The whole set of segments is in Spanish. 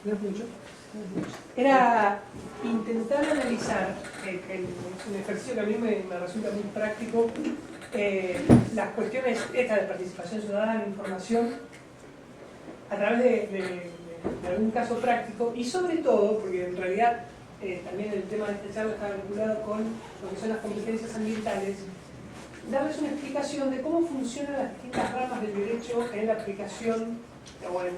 No es mucho. Era intentar analizar, es un ejercicio que a mí me resulta muy práctico, las cuestiones estas de participación ciudadana, información, a través de algún caso práctico, y sobre todo, porque en realidad también el tema de esta charla está vinculado con lo que son las competencias ambientales, darles una explicación de cómo funcionan las distintas ramas del derecho en la aplicación o en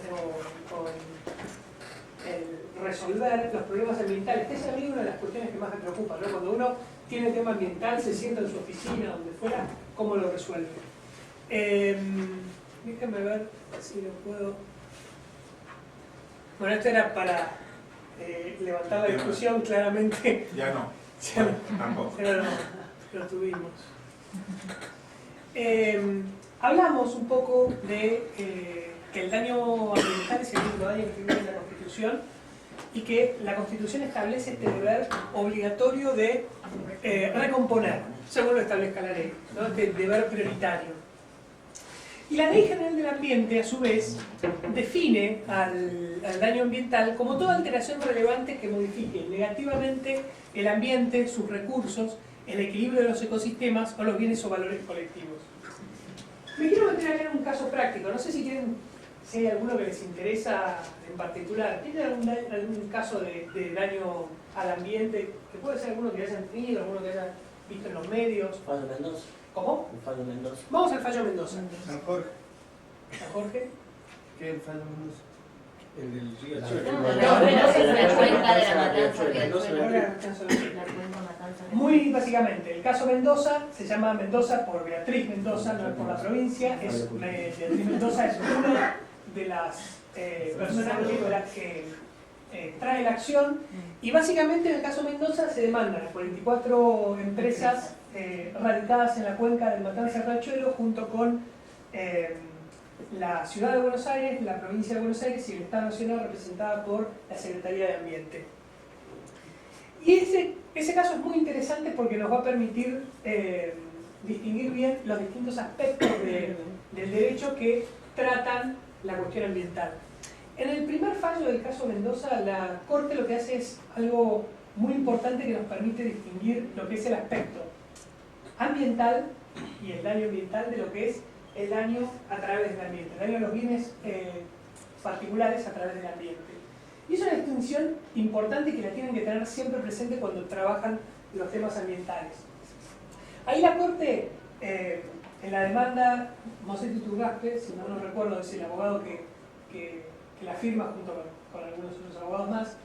el resolver los problemas ambientales, que es a mí una de las cuestiones que más me preocupa, ¿no? Cuando uno tiene el tema ambiental, se sienta en su oficina, donde fuera, ¿cómo lo resuelve? Déjenme ver si lo puedo... Bueno, esto era para levantar la discusión, claramente. Ya no. Ya no. Tampoco. Pero no, lo tuvimos. Hablamos un poco de que el daño ambiental es el único daño que figura en la Constitución y que la Constitución establece este deber obligatorio de recomponer, según lo establezca la ley, ¿no? Este deber prioritario. Y la Ley General del Ambiente, a su vez, define al daño ambiental como toda alteración relevante que modifique negativamente el ambiente, sus recursos, el equilibrio de los ecosistemas o los bienes o valores colectivos. Me quiero meter acá en un caso práctico. No sé si hay alguno que les interesa en particular. ¿Tienen algún caso de daño al ambiente? Que puede ser alguno que hayan tenido, alguno que hayan visto en los medios. Fallo Mendoza. ¿Cómo? El fallo Mendoza. Vamos al fallo Mendoza. San Jorge. ¿San Jorge? ¿Qué es el fallo Mendoza? El del río No, Chile. Mendoza es la cuenca de la matanza. Ahora, muy básicamente, el caso Mendoza se llama Mendoza por Beatriz Mendoza, no es por la provincia. Beatriz Mendoza es una de las personas que trae la acción. Y básicamente en el caso Mendoza se demandan 44 empresas radicadas en la cuenca del Matanza-Riachuelo junto con la Ciudad de Buenos Aires, la Provincia de Buenos Aires y el Estado Nacional representada por la Secretaría de Ambiente. Y ese caso es muy interesante porque nos va a permitir distinguir bien los distintos aspectos del derecho que tratan la cuestión ambiental. En el primer fallo del caso Mendoza, la Corte lo que hace es algo muy importante que nos permite distinguir lo que es el aspecto ambiental y el daño ambiental de lo que es el daño a través del ambiente, el daño a los bienes particulares a través del ambiente. Y es una distinción importante que la tienen que tener siempre presente cuando trabajan los temas ambientales. Ahí la Corte, en la demanda, Mosetti Turgaspe, si no recuerdo, es el abogado que la firma junto con algunos otros abogados más,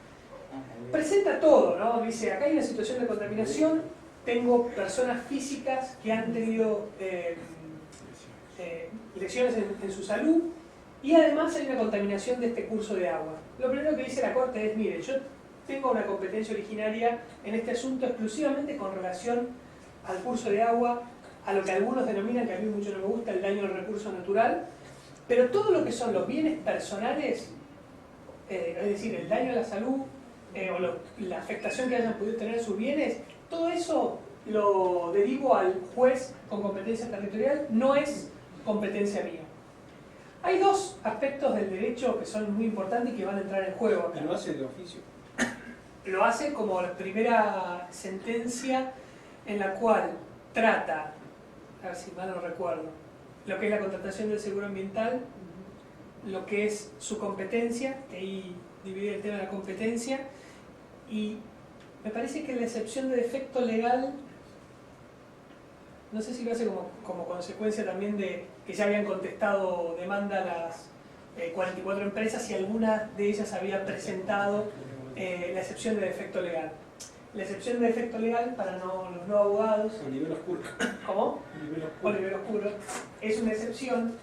presenta todo, ¿no? Dice, acá hay una situación de contaminación, tengo personas físicas que han tenido lesiones en su salud y además hay una contaminación de este curso de agua. Lo primero que dice la Corte es, mire, yo tengo una competencia originaria en este asunto exclusivamente con relación al curso de agua, a lo que algunos denominan, que a mí mucho no me gusta, el daño al recurso natural, pero todo lo que son los bienes personales, es decir, el daño a la salud o la afectación que hayan podido tener sus bienes, todo eso lo derivo al juez con competencia territorial, no es competencia mía. Hay dos aspectos del derecho que son muy importantes y que van a entrar en juego acá. ¿Y lo hace de oficio? Lo hace como la primera sentencia en la cual trata, a ver si mal no recuerdo, lo que es la contratación del seguro ambiental, lo que es su competencia, que ahí divide el tema de la competencia, y me parece que la excepción de defecto legal, no sé si lo hace como consecuencia también de que ya habían contestado demanda las 44 empresas y alguna de ellas había presentado la excepción de defecto legal. La excepción de defecto legal para los no abogados... El nivel oscuro. ¿Cómo? El nivel O oscuro. nivel oscuro. Es una excepción.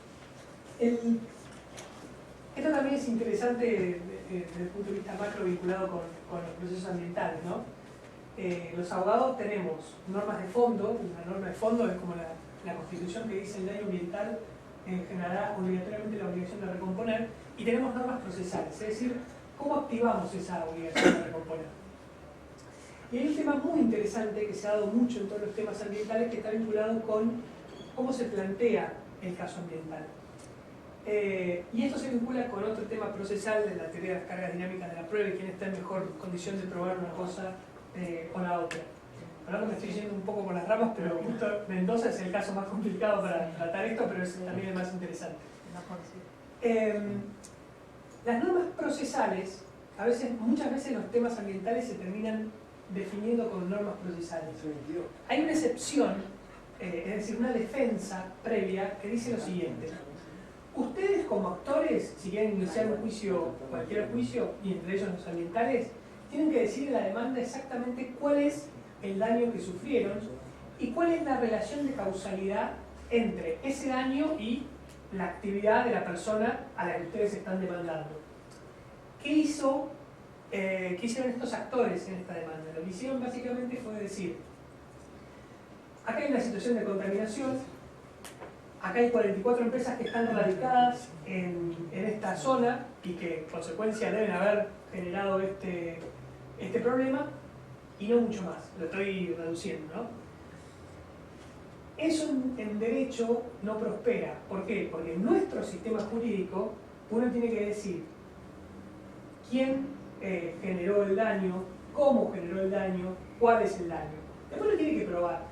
Esto también es interesante desde el punto de vista macro vinculado con los procesos ambientales, ¿no? Los abogados tenemos normas de fondo. Una norma de fondo es como la Constitución que dice el daño ambiental generará obligatoriamente la obligación de recomponer, y tenemos normas procesales, es decir, cómo activamos esa obligación de recomponer. Y hay un tema muy interesante que se ha dado mucho en todos los temas ambientales que está vinculado con cómo se plantea el caso ambiental. Y esto se vincula con otro tema procesal de la teoría de las cargas dinámicas de la prueba y quién está en mejor condición de probar una cosa o la otra. Ahora me estoy yendo un poco por las ramas, pero justo Mendoza es el caso más complicado para tratar esto, pero es también el más interesante. Las normas procesales, muchas veces los temas ambientales se terminan definiendo con normas procesales. Hay una excepción, es decir, una defensa previa que dice lo siguiente. Ustedes como actores, si quieren iniciar un juicio, cualquier juicio, y entre ellos los ambientales, tienen que decir en la demanda exactamente cuál es el daño que sufrieron y cuál es la relación de causalidad entre ese daño y la actividad de la persona a la que ustedes están demandando. ¿Qué hicieron estos actores en esta demanda? Lo que hicieron básicamente fue decir, acá hay una situación de contaminación, acá hay 44 empresas que están radicadas en esta zona y que en consecuencia deben haber generado este problema y no mucho más, lo estoy reduciendo, ¿no? Eso en derecho no prospera. ¿Por qué? Porque en nuestro sistema jurídico uno tiene que decir quién generó el daño, cómo generó el daño, cuál es el daño. Después lo tiene que probar.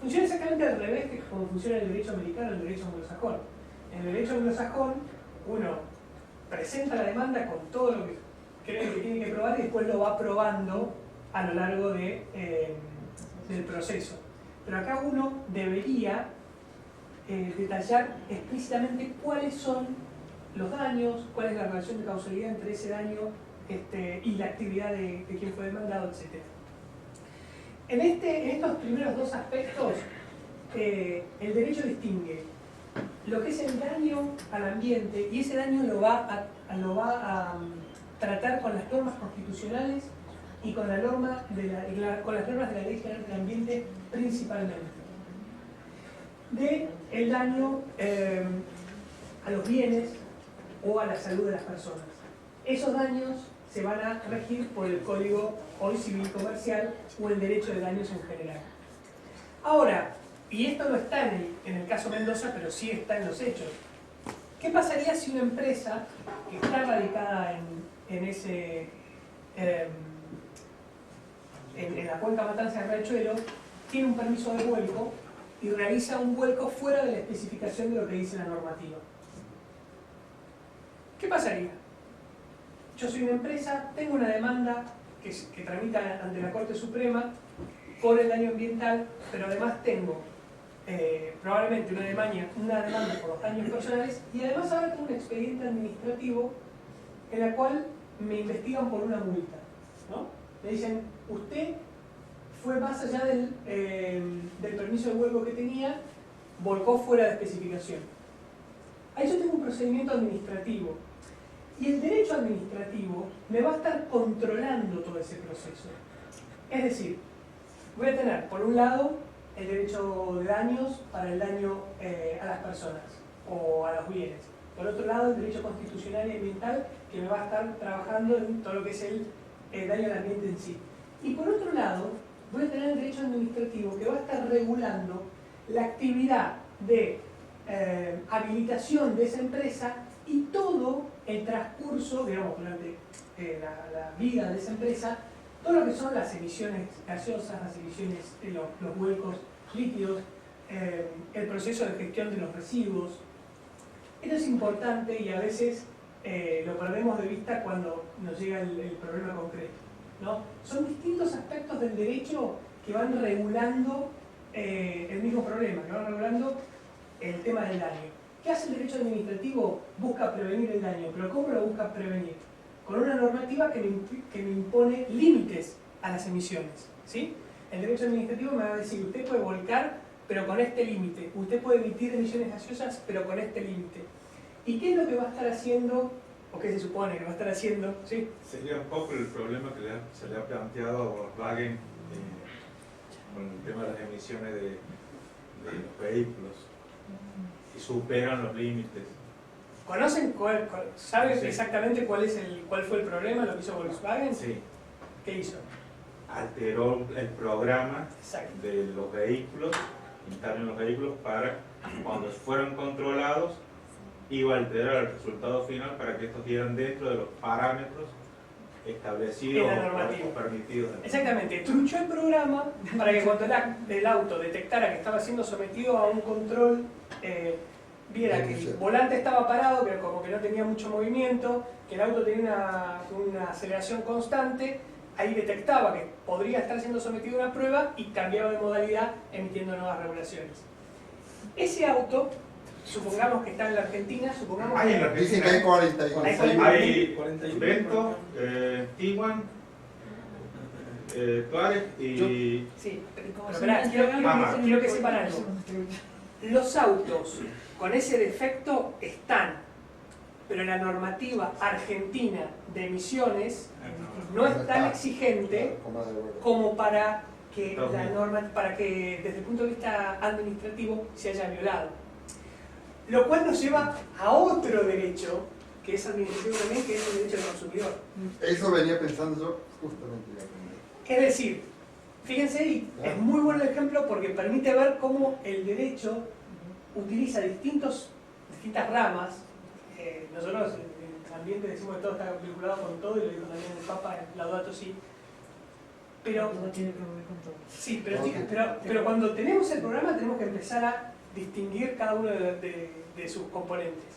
Funciona exactamente al revés que como funciona el derecho americano y el derecho anglosajón. En el derecho anglosajón uno presenta la demanda con todo lo que cree que tiene que probar y después lo va probando a lo largo del proceso. Pero acá uno debería detallar explícitamente cuáles son los daños, cuál es la relación de causalidad entre ese daño y la actividad de quien fue demandado, etc. En estos primeros dos aspectos, el derecho distingue lo que es el daño al ambiente y ese daño lo va a tratar con las normas constitucionales y con, con las normas de la Ley General del Ambiente principalmente. El daño a los bienes o a la salud de las personas. Esos daños se van a regir por el Código hoy Civil Comercial o el derecho de daños en general. Ahora, y esto no está en el caso Mendoza, pero sí está en los hechos. ¿Qué pasaría si una empresa que está radicada en la cuenca Matanza de Riachuelo tiene un permiso de vuelco y realiza un vuelco fuera de la especificación de lo que dice la normativa? ¿Qué pasaría? Yo soy una empresa, tengo una demanda que tramita ante la Corte Suprema por el daño ambiental, pero además tengo probablemente una demanda por los daños personales y además ahora tengo un expediente administrativo en la cual me investigan por una multa, ¿no? Me dicen, usted fue más allá del permiso de vuelco que tenía, volcó fuera de especificación. Ahí yo tengo un procedimiento administrativo y el derecho administrativo me va a estar controlando todo ese proceso. Es decir, voy a tener por un lado el derecho de daños para el daño a las personas o a los bienes. Por otro lado, el derecho constitucional y ambiental que me va a estar trabajando en todo lo que es el daño al ambiente en sí. Y por otro lado, voy a tener el derecho administrativo que va a estar regulando la actividad de habilitación de esa empresa y todo el transcurso, digamos, durante la vida de esa empresa, todo lo que son las emisiones gaseosas, las emisiones de los vuelcos líquidos, el proceso de gestión de los residuos. Esto es importante y a veces lo perdemos de vista cuando nos llega el problema concreto, ¿no? Son distintos aspectos del derecho que van regulando el mismo problema, que van regulando el tema del daño. ¿Qué hace el derecho administrativo? Busca prevenir el daño, pero ¿cómo lo busca prevenir? Con una normativa que me impone límites a las emisiones, ¿sí? El derecho administrativo me va a decir, usted puede volcar, pero con este límite. Usted puede emitir emisiones gaseosas, pero con este límite. ¿Y qué es lo que va a estar haciendo, o qué se supone que va a estar haciendo? ¿Sí? Sería un poco el problema que se le ha planteado a Volkswagen con el tema de las emisiones de los vehículos, y superan los límites. ¿Conocen saben Sí. exactamente cuál fue el problema, lo que hizo Volkswagen? Sí, ¿Qué hizo? alteró el programa Exacto. de los vehículos, interno en los vehículos, para cuando fueron controlados iba a alterar el resultado final para que estos dieran dentro de los parámetros establecidos En la normativa. o permitidos. Exactamente, truchó el programa para que cuando el auto detectara que estaba siendo sometido a un control, viera que el volante estaba parado, pero como que no tenía mucho movimiento, que el auto tenía una aceleración constante, ahí detectaba que podría estar siendo sometido a una prueba y cambiaba de modalidad emitiendo nuevas regulaciones. Ese auto, supongamos que está en la Argentina, supongamos Hay en la que... Dicen que hay 41. Hay 41. Vento, Tiguan, Tuareg y... Sí, pero Como esperá, son quiero que sepan algo. Los autos con ese defecto están, pero la normativa argentina de emisiones no es tan exigente como para que la norma, para que desde el punto de vista administrativo se haya violado. Lo cual nos lleva a otro derecho, que es administrativo también, que es el derecho del consumidor. Eso venía pensando yo justamente. Es decir, fíjense, y es muy bueno el ejemplo porque permite ver cómo el derecho utiliza distintas ramas. Nosotros en el ambiente decimos que todo está vinculado con todo, y lo dijo también el Papa, Laudato Si. Pero, Todo tiene que ver con todo. sí, pero cuando tenemos el programa tenemos que empezar a distinguir cada uno de sus componentes.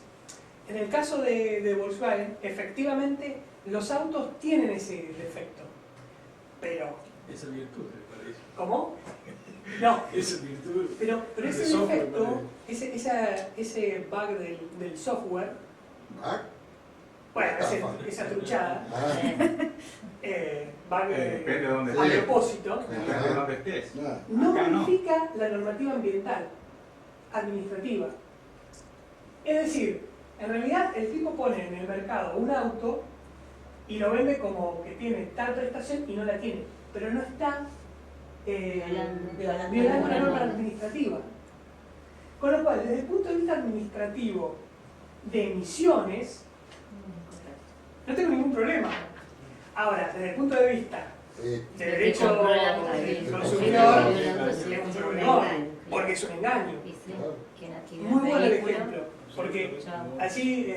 En el caso de Volkswagen, efectivamente los autos tienen ese defecto, pero... Esa virtud, me parece. ¿Cómo? No, Esa virtud. pero de ese software, defecto, parece. ese bug del software, ¿Ah? bueno, esa truchada, bug Depende de dónde a estés. propósito, Depende de dónde estés. Nada. no Acá no. modifica la normativa ambiental, administrativa. Es decir, en realidad el tipo pone en el mercado un auto y lo vende como que tiene tal prestación y no la tiene, pero no está violando una norma administrativa. Con lo cual, desde el punto de vista administrativo de emisiones, no tengo ningún problema. Ahora, desde el punto de vista de derecho del consumidor, es un problema, porque es un engaño. Muy bueno el ejemplo, porque así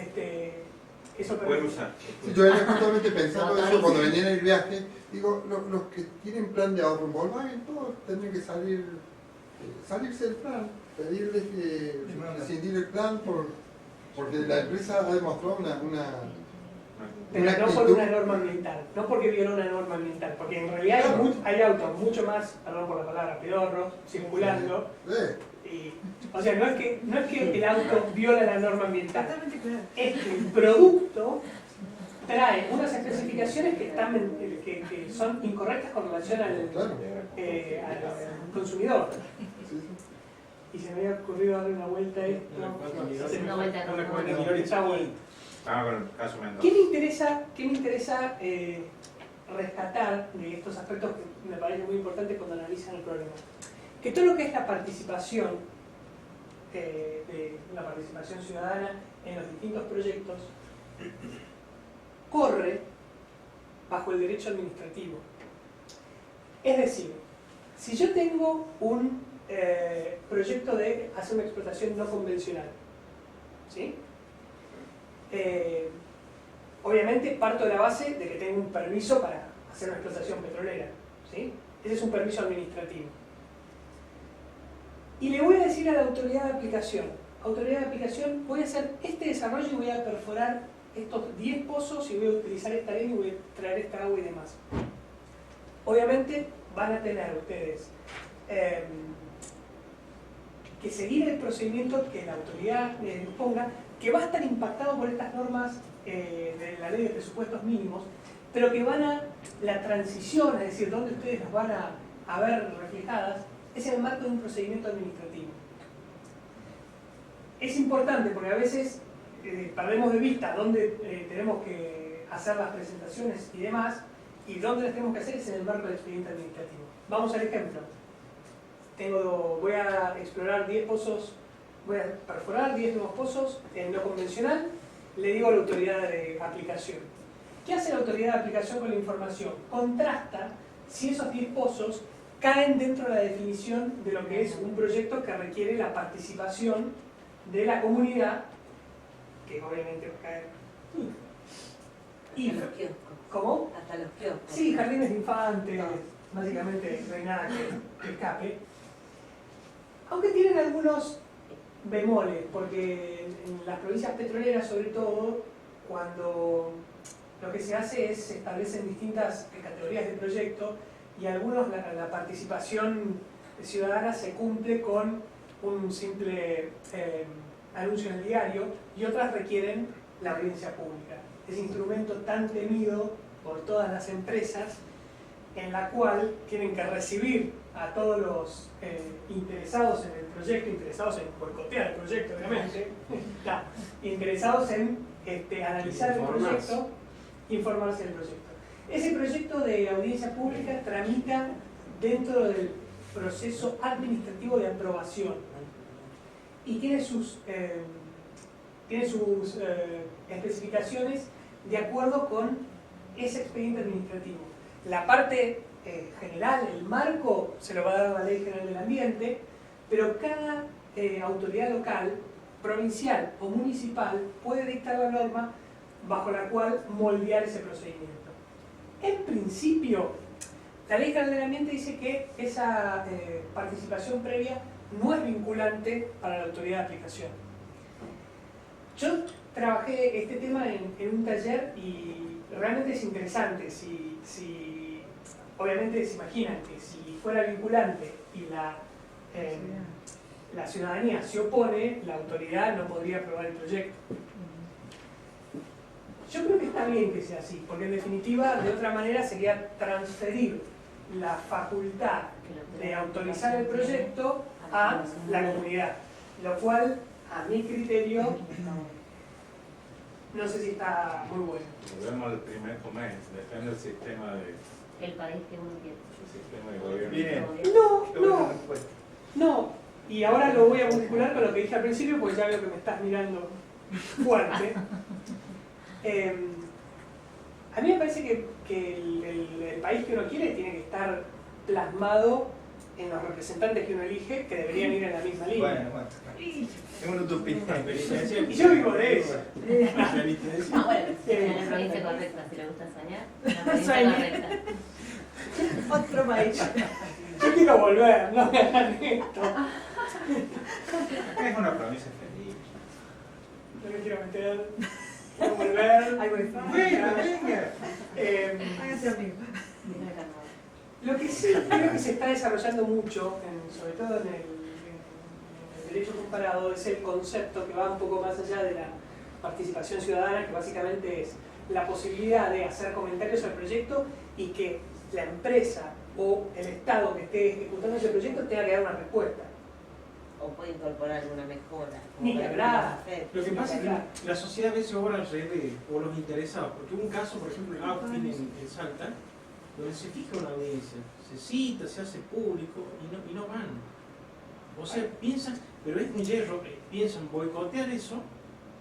eso Puede permite. usar. Sí, yo era justamente pensando eso cuando venía en el viaje. Digo, los que tienen plan de ahorro en Volkswagen, todos tendrían que salirse del plan, pedirles que rescindir el plan porque la empresa ha demostrado una Pero no por actitud. una norma ambiental, no porque violó una norma ambiental, porque en realidad hay autos mucho más, perdón por la palabra, pedorros, circulando. O sea, no es que el auto viola la norma ambiental, Totalmente claro. es que el producto trae unas especificaciones que son incorrectas con relación al consumidor. Sí, sí. Y se me había ocurrido darle una vuelta a esto. Una vuelta con Una Está bueno. Estaba con el caso Mendoza. ¿Qué me interesa rescatar de estos aspectos que me parece muy importante cuando analizan el problema? Que todo lo que es la participación, de la participación ciudadana en los distintos proyectos, corre bajo el derecho administrativo. Es decir, si yo tengo un proyecto de hacer una explotación no convencional, ¿sí? Obviamente parto de la base de que tengo un permiso para hacer una explotación petrolera, ¿sí? Ese es un permiso administrativo. Y le voy a decir a la autoridad de aplicación, voy a hacer este desarrollo y voy a perforar estos 10 pozos y voy a utilizar esta arena y voy a traer esta agua y demás. Obviamente van a tener ustedes que seguir el procedimiento que la autoridad disponga, que va a estar impactado por estas normas de la ley de presupuestos mínimos, pero que la transición, es decir, donde ustedes las van a ver reflejadas, es en el marco de un procedimiento administrativo. Es importante porque a veces perdemos de vista dónde tenemos que hacer las presentaciones y demás, y dónde las tenemos que hacer es en el marco del expediente administrativo. Vamos al ejemplo. Voy a explorar 10 pozos, voy a perforar 10 nuevos pozos en no convencional, le digo a la autoridad de aplicación. ¿Qué hace la autoridad de aplicación con la información? Contrasta si esos 10 pozos caen dentro de la definición de lo que es un proyecto que requiere la participación de la comunidad que obviamente va a caer. Hasta los kioscos. ¿Cómo? Hasta los kioscos. Sí, jardines de infantes, básicamente no hay nada que escape. Aunque tienen algunos bemoles, porque en las provincias petroleras sobre todo, cuando lo que se hace es se establecen distintas categorías de proyecto y algunos la participación ciudadana se cumple con un simple anuncio en el diario y otras requieren la audiencia pública. Ese instrumento tan temido por todas las empresas en la cual tienen que recibir a todos los interesados en el proyecto, interesados en boicotear el proyecto obviamente, interesados en analizar el proyecto, informarse del proyecto. Ese proyecto de audiencia pública tramita dentro del proceso administrativo de aprobación y tiene sus especificaciones de acuerdo con ese expediente administrativo. La parte general, el marco, se lo va a dar la Ley General del Ambiente, pero cada autoridad local, provincial o municipal puede dictar la norma bajo la cual moldear ese procedimiento. En principio, la Ley General del Ambiente dice que esa participación previa no es vinculante para la autoridad de aplicación. Yo trabajé este tema en un taller y realmente es interesante. Obviamente se imaginan que si fuera vinculante y la ciudadanía se opone, la autoridad no podría aprobar el proyecto. Yo creo que está bien que sea así, porque en definitiva, de otra manera, sería transferir la facultad de autorizar el proyecto a la comunidad, lo cual, a mi criterio, no sé si está muy bueno. Volvemos al primer comentario, depende del sistema de... El país que uno quiere. El sistema de gobierno. Bien. No, y ahora lo voy a vincular con lo que dije al principio, porque ya veo que me estás mirando fuerte. A mí me parece que el país que uno quiere tiene que estar plasmado en los representantes que uno elige, que deberían ir en la misma línea. Bueno. Es una utopía. Y yo vivo de eso. Ah, bueno, en la provincia correcta, si le gusta soñar, en la provincia correcta. Otro país. Yo quiero volver, no me hagan esto. Es una provincia feliz. No me quiero meter. Quiero volver. Venga. Hágase amigo. Lo que sí creo que se está desarrollando mucho, sobre todo en el derecho comparado, es el concepto que va un poco más allá de la participación ciudadana, que básicamente es la posibilidad de hacer comentarios al proyecto y que la empresa o el Estado que esté ejecutando ese proyecto tenga que dar una respuesta. O puede incorporar alguna mejora. Ni que hablar. Lo que pasa es que la sociedad a veces obra alrededor o los interesados, porque hubo un caso, por ejemplo, en Austin, en Salta, donde se fija una audiencia, se cita, se hace público y no van. O sea, piensan, pero es un hierro, piensan boicotear eso,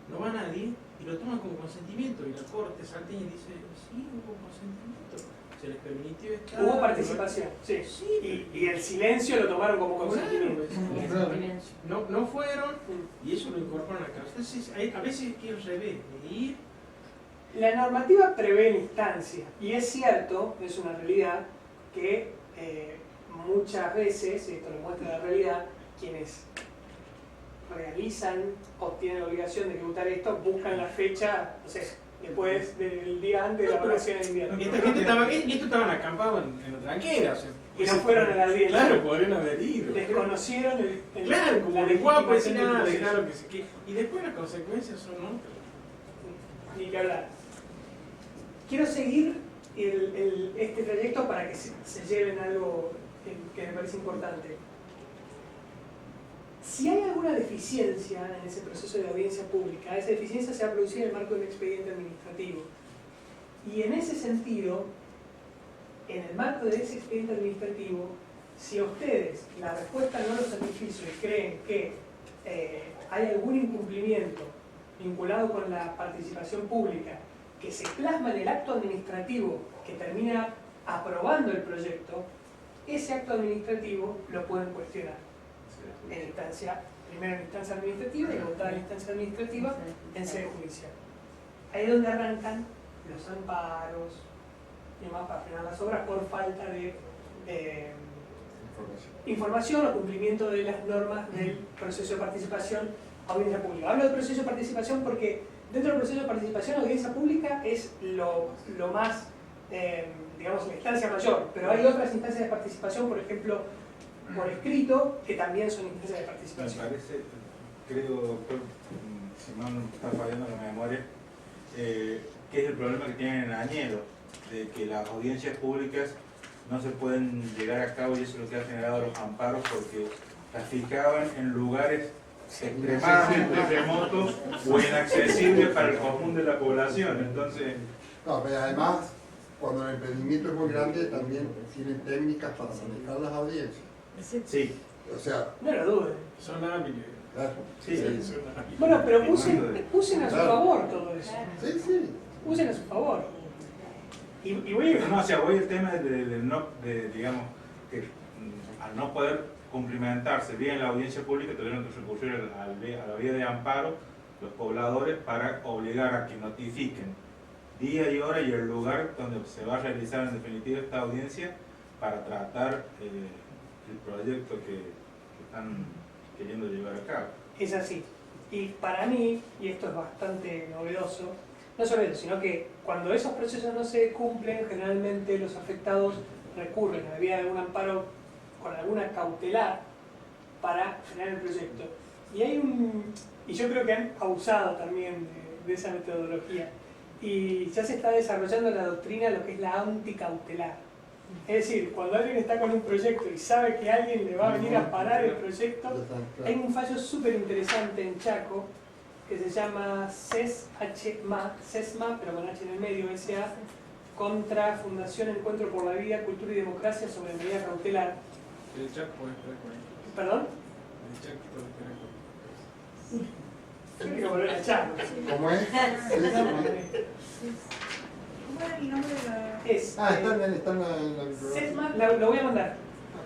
no va nadie y lo toman como consentimiento. Y la corte salteña dice, sí, hubo consentimiento, se les permitió estar. Hubo participación, sí. Y el silencio lo tomaron como consentimiento. No fueron y eso lo incorporan acá. Entonces, a veces quiero al revés, de ir. La normativa prevé instancias y es cierto, es una realidad, que muchas veces, esto lo muestra la realidad, quienes realizan o tienen la obligación de ejecutar esto buscan la fecha, no sé, después del día antes de la vacación de invierno. Y estos estaban acampados en la tranquera, o sea, Y no fueron a la audiencia. Claro, podrían haber ido. Desconocieron Claro, como la de guapo decir legitimación del nada, proceso. dejaron que se quede. Y después las consecuencias son otras. Ni que hablar. Quiero seguir este trayecto para que se lleven algo que me parece importante. Si hay alguna deficiencia en ese proceso de audiencia pública, esa deficiencia se va a producir en el marco de un expediente administrativo. Y en ese sentido, en el marco de ese expediente administrativo, si a ustedes la respuesta no los satisfizo y creen que hay algún incumplimiento vinculado con la participación pública que se plasma en el acto administrativo que termina aprobando el proyecto, ese acto administrativo lo pueden cuestionar en instancia primero en instancia administrativa y votada en instancia administrativa en sede judicial. Ahí es donde arrancan los amparos y demás para frenar las obras por falta de información o cumplimiento de las normas del proceso de participación audiencia pública. Hablo del proceso de participación porque dentro del proceso de participación audiencia pública es lo más, digamos, la instancia mayor, pero hay otras instancias de participación, por ejemplo, por escrito, que también son instancias de Me participación. parece, creo, doctor, si no me está fallando la memoria, que es el problema que tienen en Añelo, de que las audiencias públicas no se pueden llegar a cabo, y eso es lo que ha generado los amparos, porque las fijaban en lugares extremadamente remotos o inaccesibles para el común de la población. Entonces, No, pero además, cuando el emprendimiento es muy grande, también tienen técnicas para manejar las audiencias. sí, O sea, No lo duden. Son hábiles. claro. sí, Sí. Bueno, pero usen a su favor todo eso. Sí. Usen a su favor. Y voy a... no, o sea, hoy el tema digamos, que al no poder cumplimentarse bien la audiencia pública, tuvieron que recurrir a la vía de amparo los pobladores para obligar a que notifiquen día y hora y el lugar donde se va a realizar en definitiva esta audiencia para tratar el proyecto que están queriendo llevar a cabo. Es así. Y para mí, y esto es bastante novedoso, no solo eso, sino que cuando esos procesos no se cumplen, generalmente los afectados recurren a la vía de algún amparo con alguna cautelar para frenar el proyecto. Y yo creo que han abusado también de esa metodología. Y ya se está desarrollando la doctrina de lo que es la anticautelar. Es decir, cuando alguien está con un proyecto y sabe que alguien le va a venir a parar el proyecto, hay un fallo súper interesante en Chaco que se llama SESMA, pero con H en el medio, SA, contra Fundación Encuentro por la Vida, Cultura y Democracia sobre medida cautelar. El Chaco es récord. ¿Perdón? El Chaco es récord. Yo quiero volver a Chaco. ¿Cómo es? ¿Cómo era el nombre de la...? Es, Está en la biblioteca. SESMA, lo voy a mandar.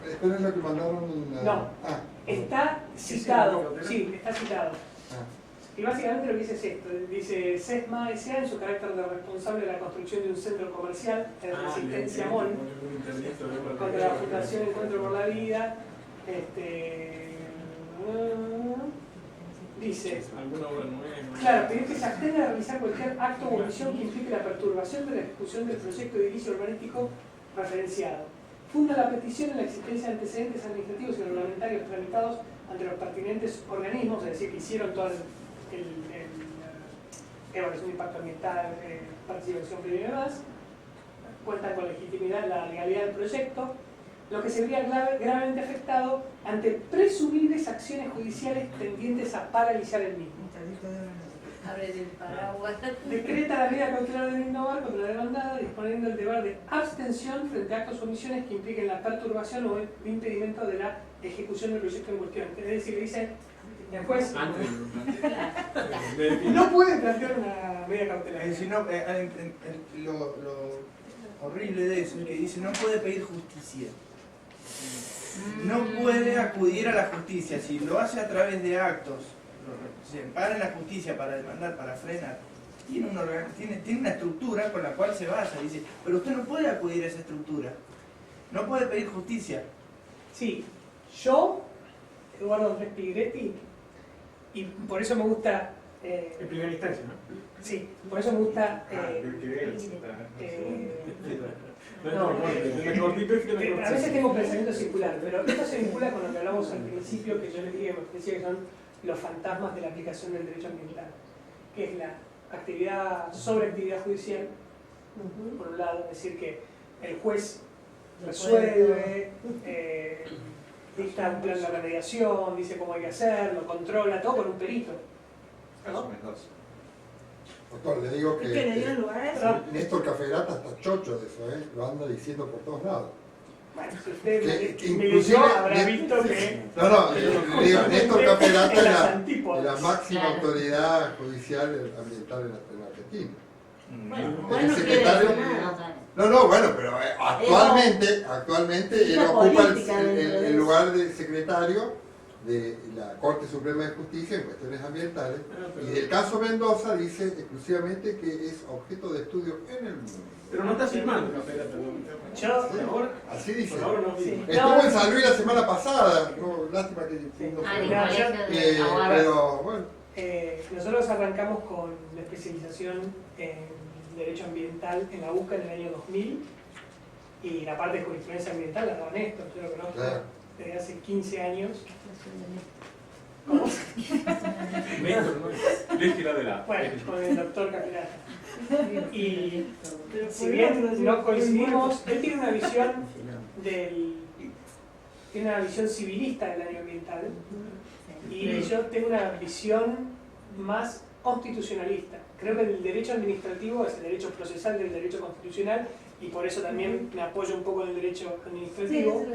Esperen lo que mandaron en la... No. Ah, Está citado, sí, está citado. ah. Y básicamente lo que dice es esto, dice SESMA S.A. en su carácter de responsable de la construcción de un centro comercial en Resistencia Mall contra la Fundación Encuentro por la Vida, dice, ¿Alguna obra nueva? claro, pedir que se abstenga de realizar cualquier acto o omisión que implique la perturbación de la ejecución del proyecto de edilicio urbanístico referenciado. Funda la petición en la existencia de antecedentes administrativos y reglamentarios tramitados ante los pertinentes organismos, es decir, que hicieron toda evaluación de impacto ambiental, participación previa y demás, cuentan con legitimidad la legalidad del proyecto, lo que se vería gravemente afectado ante presumibles acciones judiciales tendientes a paralizar el mismo. Abre el paraguas. Decreta la medida cautelar del innovar contra la demandada, disponiendo el deber de abstención frente a actos o omisiones que impliquen la perturbación o el impedimento de la ejecución del proyecto en cuestión. Es decir, dice el juez, no puede plantear una medida cautelar. Es decir, lo horrible de eso es que dice no puede pedir justicia. No puede acudir a la justicia. Si lo hace a través de actos, se para en la justicia para demandar, para frenar, tiene una estructura con la cual se basa. Dice, pero usted no puede acudir a esa estructura. No puede pedir justicia. Sí, yo, Eduardo Andrés Pigretti, y por eso me gusta... En primera instancia, ¿no? sí, por eso me gusta... a veces tengo un pensamiento circular, pero esto se vincula con lo que hablamos al principio, que yo les dije, me decía que son los fantasmas de la aplicación del derecho ambiental, que es la actividad sobre actividad judicial, por un lado, es decir, que el juez resuelve, dicta un plan de remediación, dice cómo hay que hacerlo, controla, todo con un perito. ¿No? Doctor, le digo ¿Es que le dieron que lugar a eso? Néstor Caferata está chocho de eso, lo anda diciendo por todos lados. Bueno, si usted Que me inclusive- leyó, habrá visto que... No, le digo, Néstor Caferata en es las la antípodas. máxima Claro. autoridad judicial ambiental en Argentina. Bueno, El no quiere secretario- decir nada. No, bueno, pero actualmente él una ocupa política dentro de el eso. lugar de secretario de la Corte Suprema de Justicia en cuestiones ambientales, y del caso Mendoza dice exclusivamente que es objeto de estudio en el mundo. Pero no está firmando. Yo, Sí, por favor, así dice. Por ahora no Sí. firma. Estuvo en San Luis la semana pasada, no, lástima que Sí. no Ah, fue. en el colegio de abogados. Pero bueno, nosotros arrancamos con la especialización en Derecho Ambiental en la UCA en el año 2000 y la parte de jurisprudencia ambiental la daba Néstor, yo lo conozco claro. desde hace 15 años. ¿Cómo? Néstor, ¿no? Législa de la. Bueno, con el doctor Capilata. Y si bien no coincidimos, él tiene una visión tiene una visión civilista del área ambiental y yo tengo una visión más constitucionalista. Creo que el derecho administrativo es el derecho procesal del derecho constitucional y por eso también me apoyo un poco en el derecho administrativo,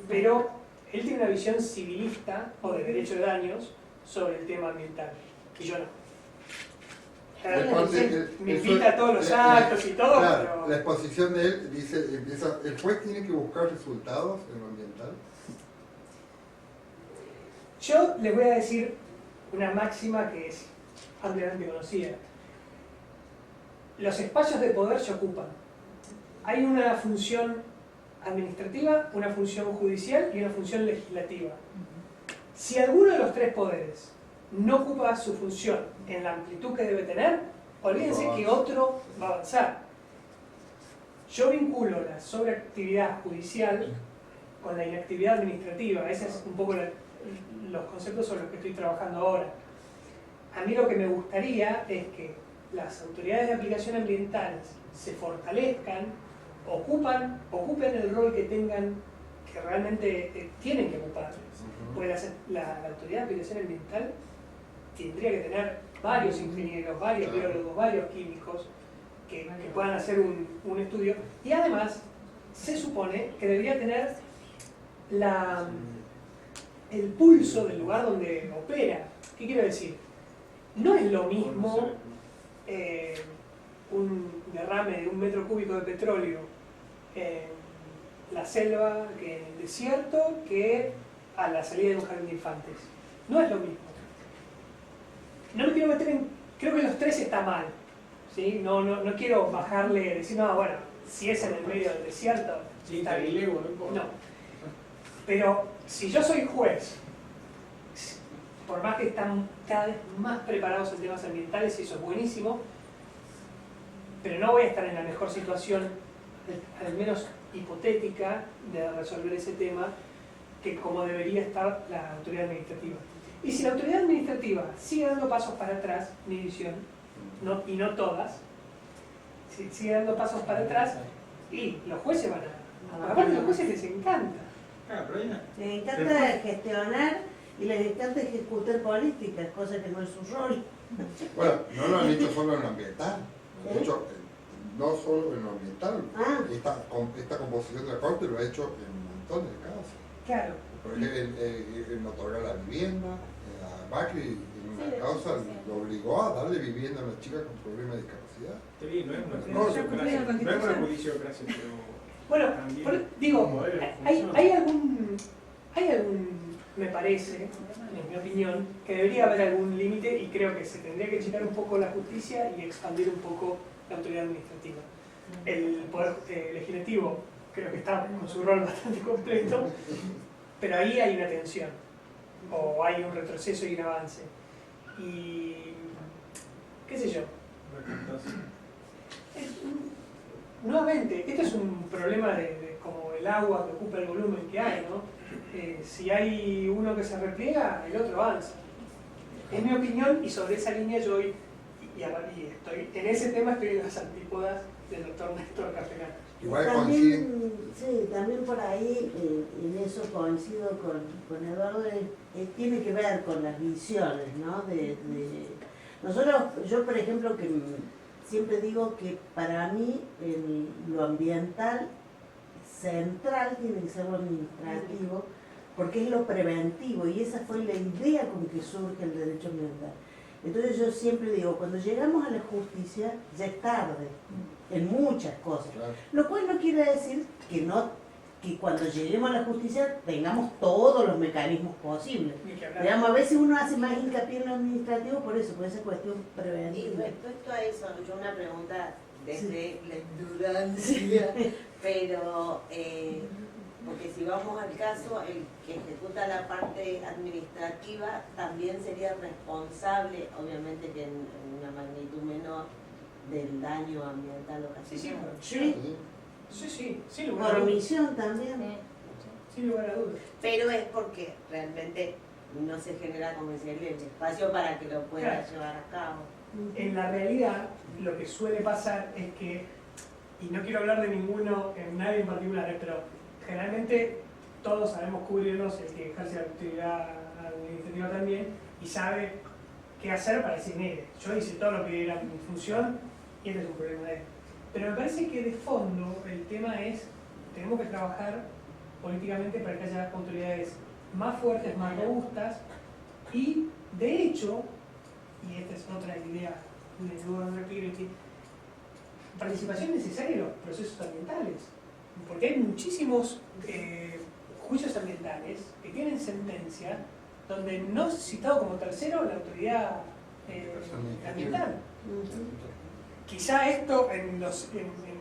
pero él tiene una visión civilista o de derecho de daños sobre el tema ambiental y yo no. Me invita a todos los actos y todo, claro, pero... la exposición de él dice, empieza, el juez tiene que buscar resultados en lo ambiental. Yo les voy a decir una máxima que es ampliamente conocida. Los espacios de poder se ocupan. Hay una función administrativa, una función judicial y una función legislativa. Si alguno de los tres poderes no ocupa su función en la amplitud que debe tener, olvídense que otro va a avanzar. Yo vinculo la sobreactividad judicial con la inactividad administrativa. Ese es un poco los conceptos sobre los que estoy trabajando ahora. A mí lo que me gustaría es que las autoridades de aplicación ambientales se fortalezcan, ocupen el rol que tengan, que realmente tienen que ocupar. Porque la autoridad de aplicación ambiental tendría que tener varios ingenieros, varios biólogos, varios químicos que puedan hacer un estudio. Y además, se supone que debería tener el pulso del lugar donde opera. ¿Qué quiero decir? No es lo mismo un derrame de 1 metro cúbico de petróleo en la selva, que en el desierto, que a la salida de un jardín de infantes. No es lo mismo. No me quiero meter en... Creo que los tres está mal. ¿Sí? No quiero bajarle, decir, no, bueno, si es en el medio del desierto, Sí, está bien. Galileo, no importa. No. Pero si yo soy juez, por más que están cada vez más preparados en temas ambientales, y eso es buenísimo, pero no voy a estar en la mejor situación, al menos hipotética, de resolver ese tema, que como debería estar la autoridad administrativa. Y si la autoridad administrativa sigue dando pasos para atrás, mi visión, y no todas, sigue dando pasos para atrás, y los jueces van a... Aparte, a los jueces les encanta. Pero hay una- Les encanta gestionar y les encanta ejecutar políticas, cosa que no es su rol. Bueno, no lo han hecho solo en lo ambiental, lo han hecho no solo en lo ambiental. Ah. Esta composición de la Corte lo ha hecho en un montón de casos. Claro. Por ejemplo, en otorgar la vivienda, a Macri en una causa lo obligó a darle vivienda a una chica con problemas de discapacidad. Está bien, no es una No, judiciocracia, no es una judiciocracia, pero... Bueno, También, digo, como debe hay funcionar. algún, me parece, en mi opinión, que debería haber algún límite y creo que se tendría que checar un poco la justicia y expandir un poco la autoridad administrativa. El poder legislativo creo que está con su rol bastante completo, pero ahí hay una tensión, o hay un retroceso y un avance. Y, qué sé yo, nuevamente, esto es un problema de como el agua que ocupa el volumen que hay, ¿no? Si hay uno que se repliega, el otro avanza. Es mi opinión y sobre esa línea yo y estoy, en ese tema estoy en las antípodas del doctor Néstor Capelán. Igual coinciden. También, sí, también por ahí, en eso coincido con Eduardo, tiene que ver con las visiones, ¿no? Nosotros, yo por ejemplo, que siempre digo que para mí lo ambiental central tiene que ser lo administrativo, porque es lo preventivo y esa fue la idea con que surge el derecho ambiental. Entonces yo siempre digo, cuando llegamos a la justicia ya es tarde en muchas cosas, Claro. lo cual no quiere decir que no que cuando lleguemos a la justicia tengamos todos los mecanismos posibles. Ni que hablar. Digamos, a veces uno hace más hincapié en lo administrativo por eso, por esa cuestión Y preventiva. respecto a eso, yo una pregunta desde la ignorancia, pero porque si vamos al caso, el que ejecuta la parte administrativa también sería responsable, obviamente que en una magnitud menor, del daño ambiental ocasionado. Sí, sin lugar a Por dudas. omisión también. Sin lugar a dudas. Pero es porque realmente no se genera, como decía él, el espacio para que lo pueda Claro. llevar a cabo. En la realidad, lo que suele pasar es que, y no quiero hablar de nadie en particular, pero generalmente todos sabemos cubrirnos, el que ejerce la actividad administrativa también, y sabe qué hacer para decir, mire, yo hice todo lo que era mi función y este es un problema de él. Pero me parece que de fondo el tema es, tenemos que trabajar políticamente para que haya autoridades más fuertes, más robustas, y de hecho, y esta es otra idea de Gordon Activity, participación necesaria en los procesos ambientales, porque hay muchísimos juicios ambientales que tienen sentencia donde no es citado como tercero la autoridad ambiental. Quizá esto en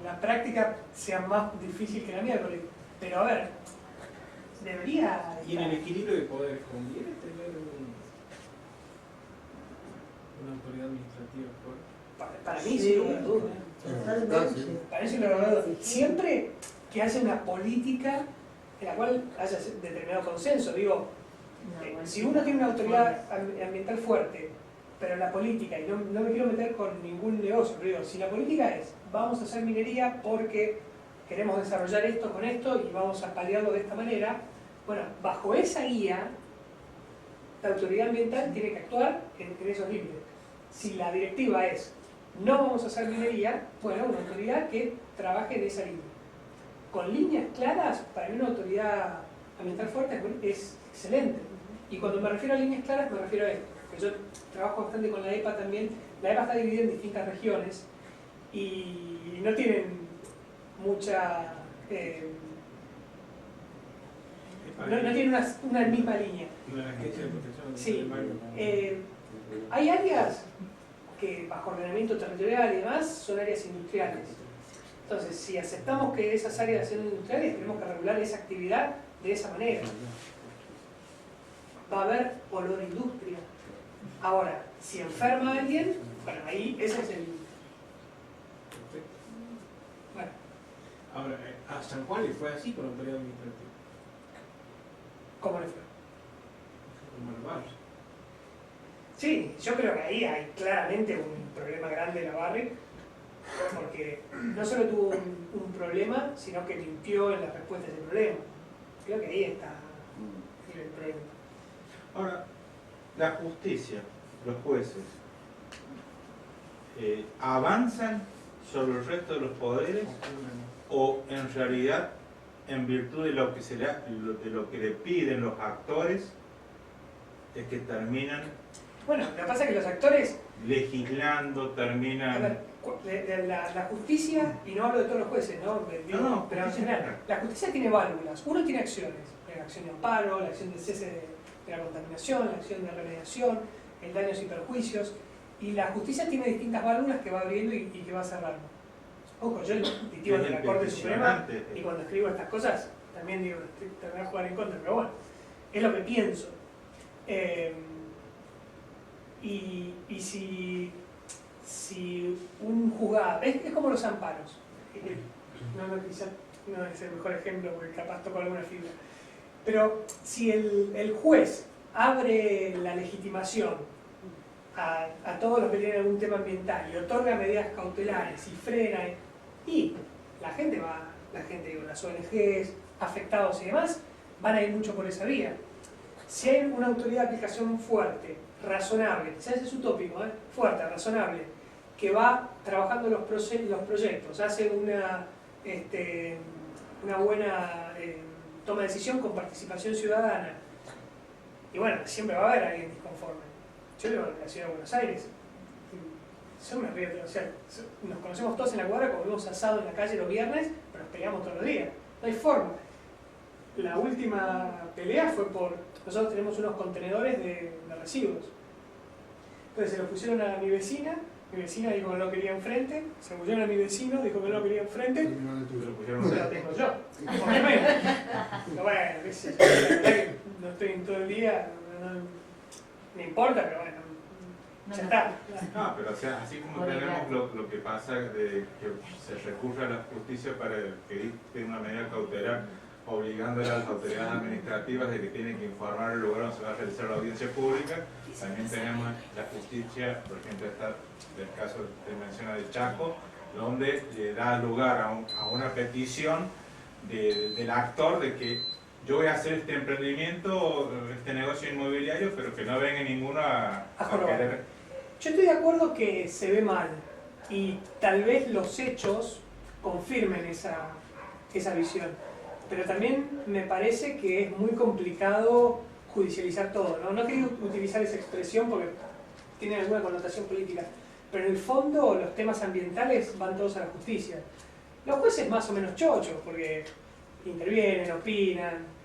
la práctica sea más difícil que la miércoles, pero a ver, debería... Y en el equilibrio de poderes, ¿conviene tener una autoridad administrativa fuerte? Para mí, sin lugar a dudas. Totalmente. Para mí, sin lugar a dudas. Siempre que haya una política en la cual haya determinado consenso, digo, si uno tiene una autoridad ambiental fuerte, pero la política, y no me quiero meter con ningún negocio, pero digo, si la política es, vamos a hacer minería porque queremos desarrollar esto con esto y vamos a paliarlo de esta manera, bueno, bajo esa guía, la autoridad ambiental tiene que actuar en esos límites. Si la directiva es, no vamos a hacer minería, bueno, una autoridad que trabaje en esa línea. Con líneas claras, para mí una autoridad ambiental fuerte es excelente. Y cuando me refiero a líneas claras, me refiero a esto. Porque yo trabajo bastante con la EPA también. La EPA está dividida en distintas regiones y no tienen mucha... no tienen una misma línea. La Agencia de Protección Sí. Ambiental. Hay áreas que bajo ordenamiento territorial y demás son áreas industriales. Entonces, si aceptamos que esas áreas sean industriales, tenemos que regular esa actividad de esa manera. Va a haber olor a industria. Ahora, si enferma a alguien, bueno, ahí ese es el... Bueno, Ahora, a San Juan le fue así con la autoridad administrativa, ¿cómo le fue? como el barrio. Sí, yo creo que ahí hay claramente un problema grande de la Barri, porque no solo tuvo un problema, sino que limpió en la respuesta a ese problema. Creo que ahí está el problema. Ahora, la justicia, los jueces, ¿avanzan sobre el resto de los poderes o en realidad, en virtud de lo que le piden los actores, es que terminan Bueno, lo que pasa es que los actores, legislando, a terminan... ver, la justicia, y no hablo de todos los jueces, ¿no? Digo, No, pero en justicia general, general. la justicia tiene válvulas. Uno tiene acciones, la acción de amparo, la acción de cese de la contaminación, la acción de remediación, el daños y perjuicios, y la justicia tiene distintas válvulas que va abriendo y que va cerrando. Ojo, yo litigo en la Corte Suprema y cuando escribo estas cosas también digo, te voy a jugar en contra, pero bueno, es lo que pienso. Y si un juzgado, es como los amparos, quizás no es el mejor ejemplo porque capaz toco alguna fibra, pero si el juez abre la legitimación a todos los que tienen algún tema ambiental y otorga medidas cautelares y frena, y las ONGs, afectados y demás, van a ir mucho por esa vía. Si hay una autoridad de aplicación fuerte, razonable, ese es utópico, fuerte, razonable, que va trabajando los proyectos, hace una buena toma de decisión con participación ciudadana, y bueno, siempre va a haber alguien disconforme. Yo vivo en la ciudad de Buenos Aires, yo me río, o sea, nos conocemos todos en la cuadra, comemos asado en la calle los viernes, pero nos peleamos todos los días, no hay forma. la última pelea fue por... Nosotros tenemos unos contenedores de residuos. Entonces se lo pusieron a mi vecina dijo que no quería enfrente, se lo pusieron a mi vecino, dijo que no quería enfrente, Se lo pusieron se lo tengo yo. Obviamente. Pero bueno, qué sé yo, la verdad que no estoy en todo el día, no importa, pero bueno, ya está. No, pero o sea, así como tenemos lo que pasa de que se recurre a la justicia para que dicte una medida cautelar obligando a las autoridades administrativas de que tienen que informar el lugar donde se va a realizar la audiencia pública, también tenemos la justicia, por ejemplo, del caso que menciona de Chaco, donde le da lugar a una petición del actor de que yo voy a hacer este emprendimiento, este negocio inmobiliario, pero que no venga ninguno a querer. Yo estoy de acuerdo que se ve mal y tal vez los hechos confirmen esa visión, pero también me parece que es muy complicado judicializar todo, ¿no? No he querido utilizar esa expresión porque tiene alguna connotación política, pero en el fondo los temas ambientales van todos a la justicia. Los jueces más o menos chochos porque intervienen, opinan,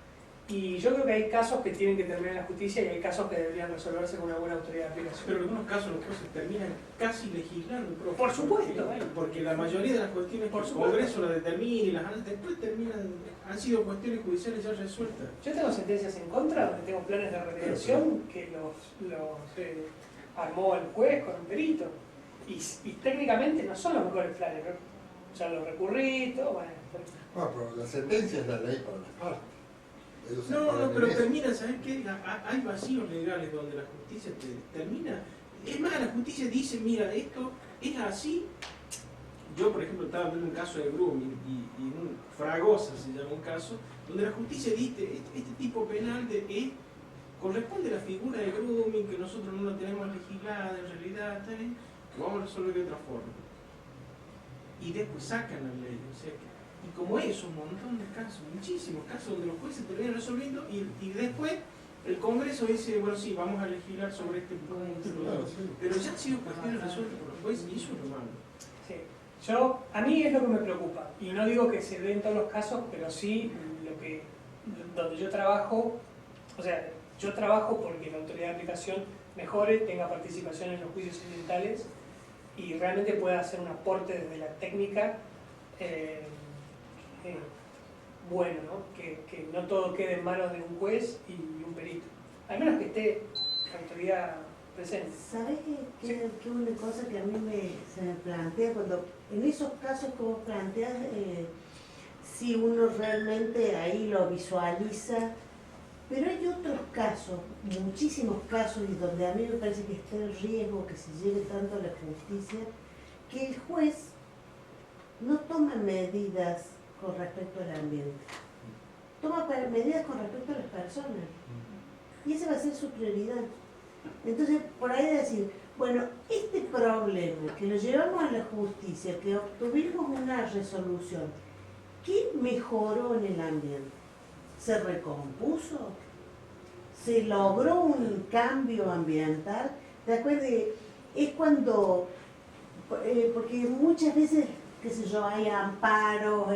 y yo creo que hay casos que tienen que terminar en la justicia y hay casos que deberían resolverse con una buena autoridad de aplicación. Pero en algunos casos los jueces terminan casi legislando. Por supuesto. Porque la mayoría de las cuestiones por el Congreso las determina y después han sido cuestiones judiciales ya resueltas. Yo tengo sentencias en contra donde tengo planes de remediación que los armó el juez con un perito. Y técnicamente no son los mejores planes, ¿no? Ya los recurrí, todo, bueno. Pero la sentencia es la ley para las partes. No, pero termina, ¿sabes qué? Hay vacíos legales donde la justicia termina. Es más, la justicia dice, mira, esto es así. Yo, por ejemplo, estaba viendo un caso de grooming y un Fragosa se llama un caso, donde la justicia dice, este tipo penal corresponde a la figura de grooming, que nosotros no la tenemos legislada, en realidad, está bien, que vamos a resolver de otra forma. Y después sacan la ley, o sea, y como eso, un montón de casos, muchísimos casos donde los jueces terminan resolviendo y después el Congreso dice, bueno, sí, vamos a legislar sobre este punto, claro, sí. pero ya han sido cuestiones resueltas por los jueces y eso es lo malo. Sí. A mí es lo que me preocupa, y no digo que se dé en todos los casos, pero sí donde yo trabajo, o sea, yo trabajo porque la autoridad de aplicación mejore, tenga participación en los juicios ambientales y realmente pueda hacer un aporte desde la técnica bueno, ¿no? Que no todo quede en manos de un juez y un perito, al menos que esté la autoridad presente. ¿Sabes qué una cosa que a mí se me plantea cuando, en esos casos que vos planteas, si uno realmente ahí lo visualiza, pero hay otros casos, muchísimos casos, y donde a mí me parece que está el riesgo que se lleve tanto a la justicia, que el juez no toma medidas con respecto al ambiente, toma medidas con respecto a las personas, y esa va a ser su prioridad. Entonces, por ahí decir, bueno, este problema que lo llevamos a la justicia, que obtuvimos una resolución, ¿qué mejoró en el ambiente? ¿Se recompuso? ¿Se logró un cambio ambiental? ¿De acuerdo? Es cuando, porque muchas veces, qué sé yo, hay amparos,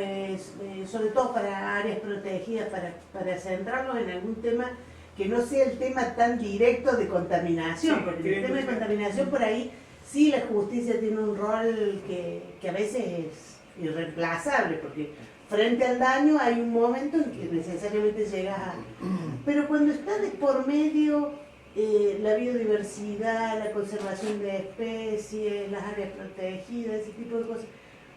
sobre todo para áreas protegidas, para centrarnos en algún tema que no sea el tema tan directo de contaminación, porque el tema de contaminación por ahí sí la justicia tiene un rol que a veces es irreemplazable, porque frente al daño hay un momento en que necesariamente llegas a... Pero cuando está de por medio la biodiversidad, la conservación de especies, las áreas protegidas, ese tipo de cosas,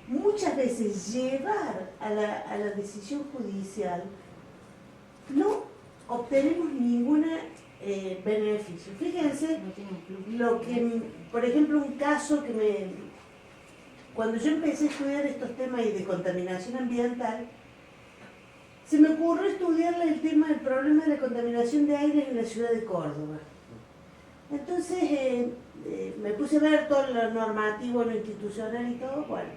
muchas veces llevar a la decisión judicial no obtenemos ningún beneficio. Fíjense lo que, por ejemplo, un caso cuando yo empecé a estudiar estos temas de contaminación ambiental, se me ocurrió estudiar el tema del problema de la contaminación de aire en la ciudad de Córdoba. Entonces me puse a ver todo lo normativo, lo institucional y todo. Bueno,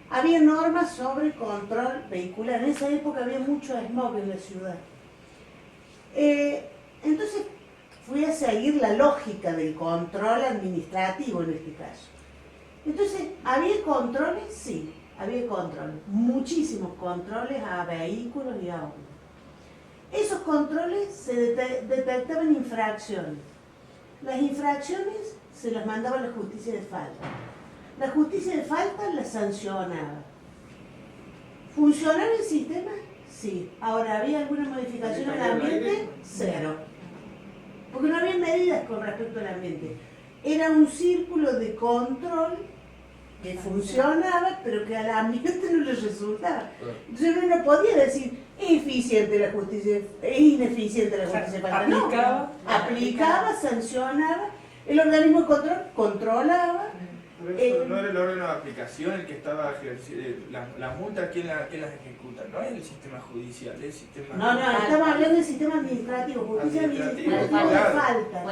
había normas sobre control vehicular. En esa época había mucho smog en la ciudad. Entonces fui a seguir la lógica del control administrativo en este caso. Entonces, ¿había controles? Sí, había controles, muchísimos controles a vehículos y a autos. Esos controles se detectaban infracciones. Las infracciones se las mandaba a la justicia de falta. La justicia de falta las sancionaba. ¿Funcionaba el sistema? Sí. Ahora, ¿había alguna modificación al ambiente? Cero. Porque no había medidas con respecto al ambiente. Era un círculo de control que funcionaba, pero que al ambiente no le resultaba. Entonces uno no podía decir, es eficiente la justicia, es ineficiente la justicia. No, aplicaba, sancionaba, el organismo de control controlaba. Pero eso no era el órgano de aplicación el que estaba ejerciendo la multa, ¿quién las ejecuta? No es el sistema judicial, es el sistema... No, estamos hablando del sistema administrativo, justicia administrativa de falta.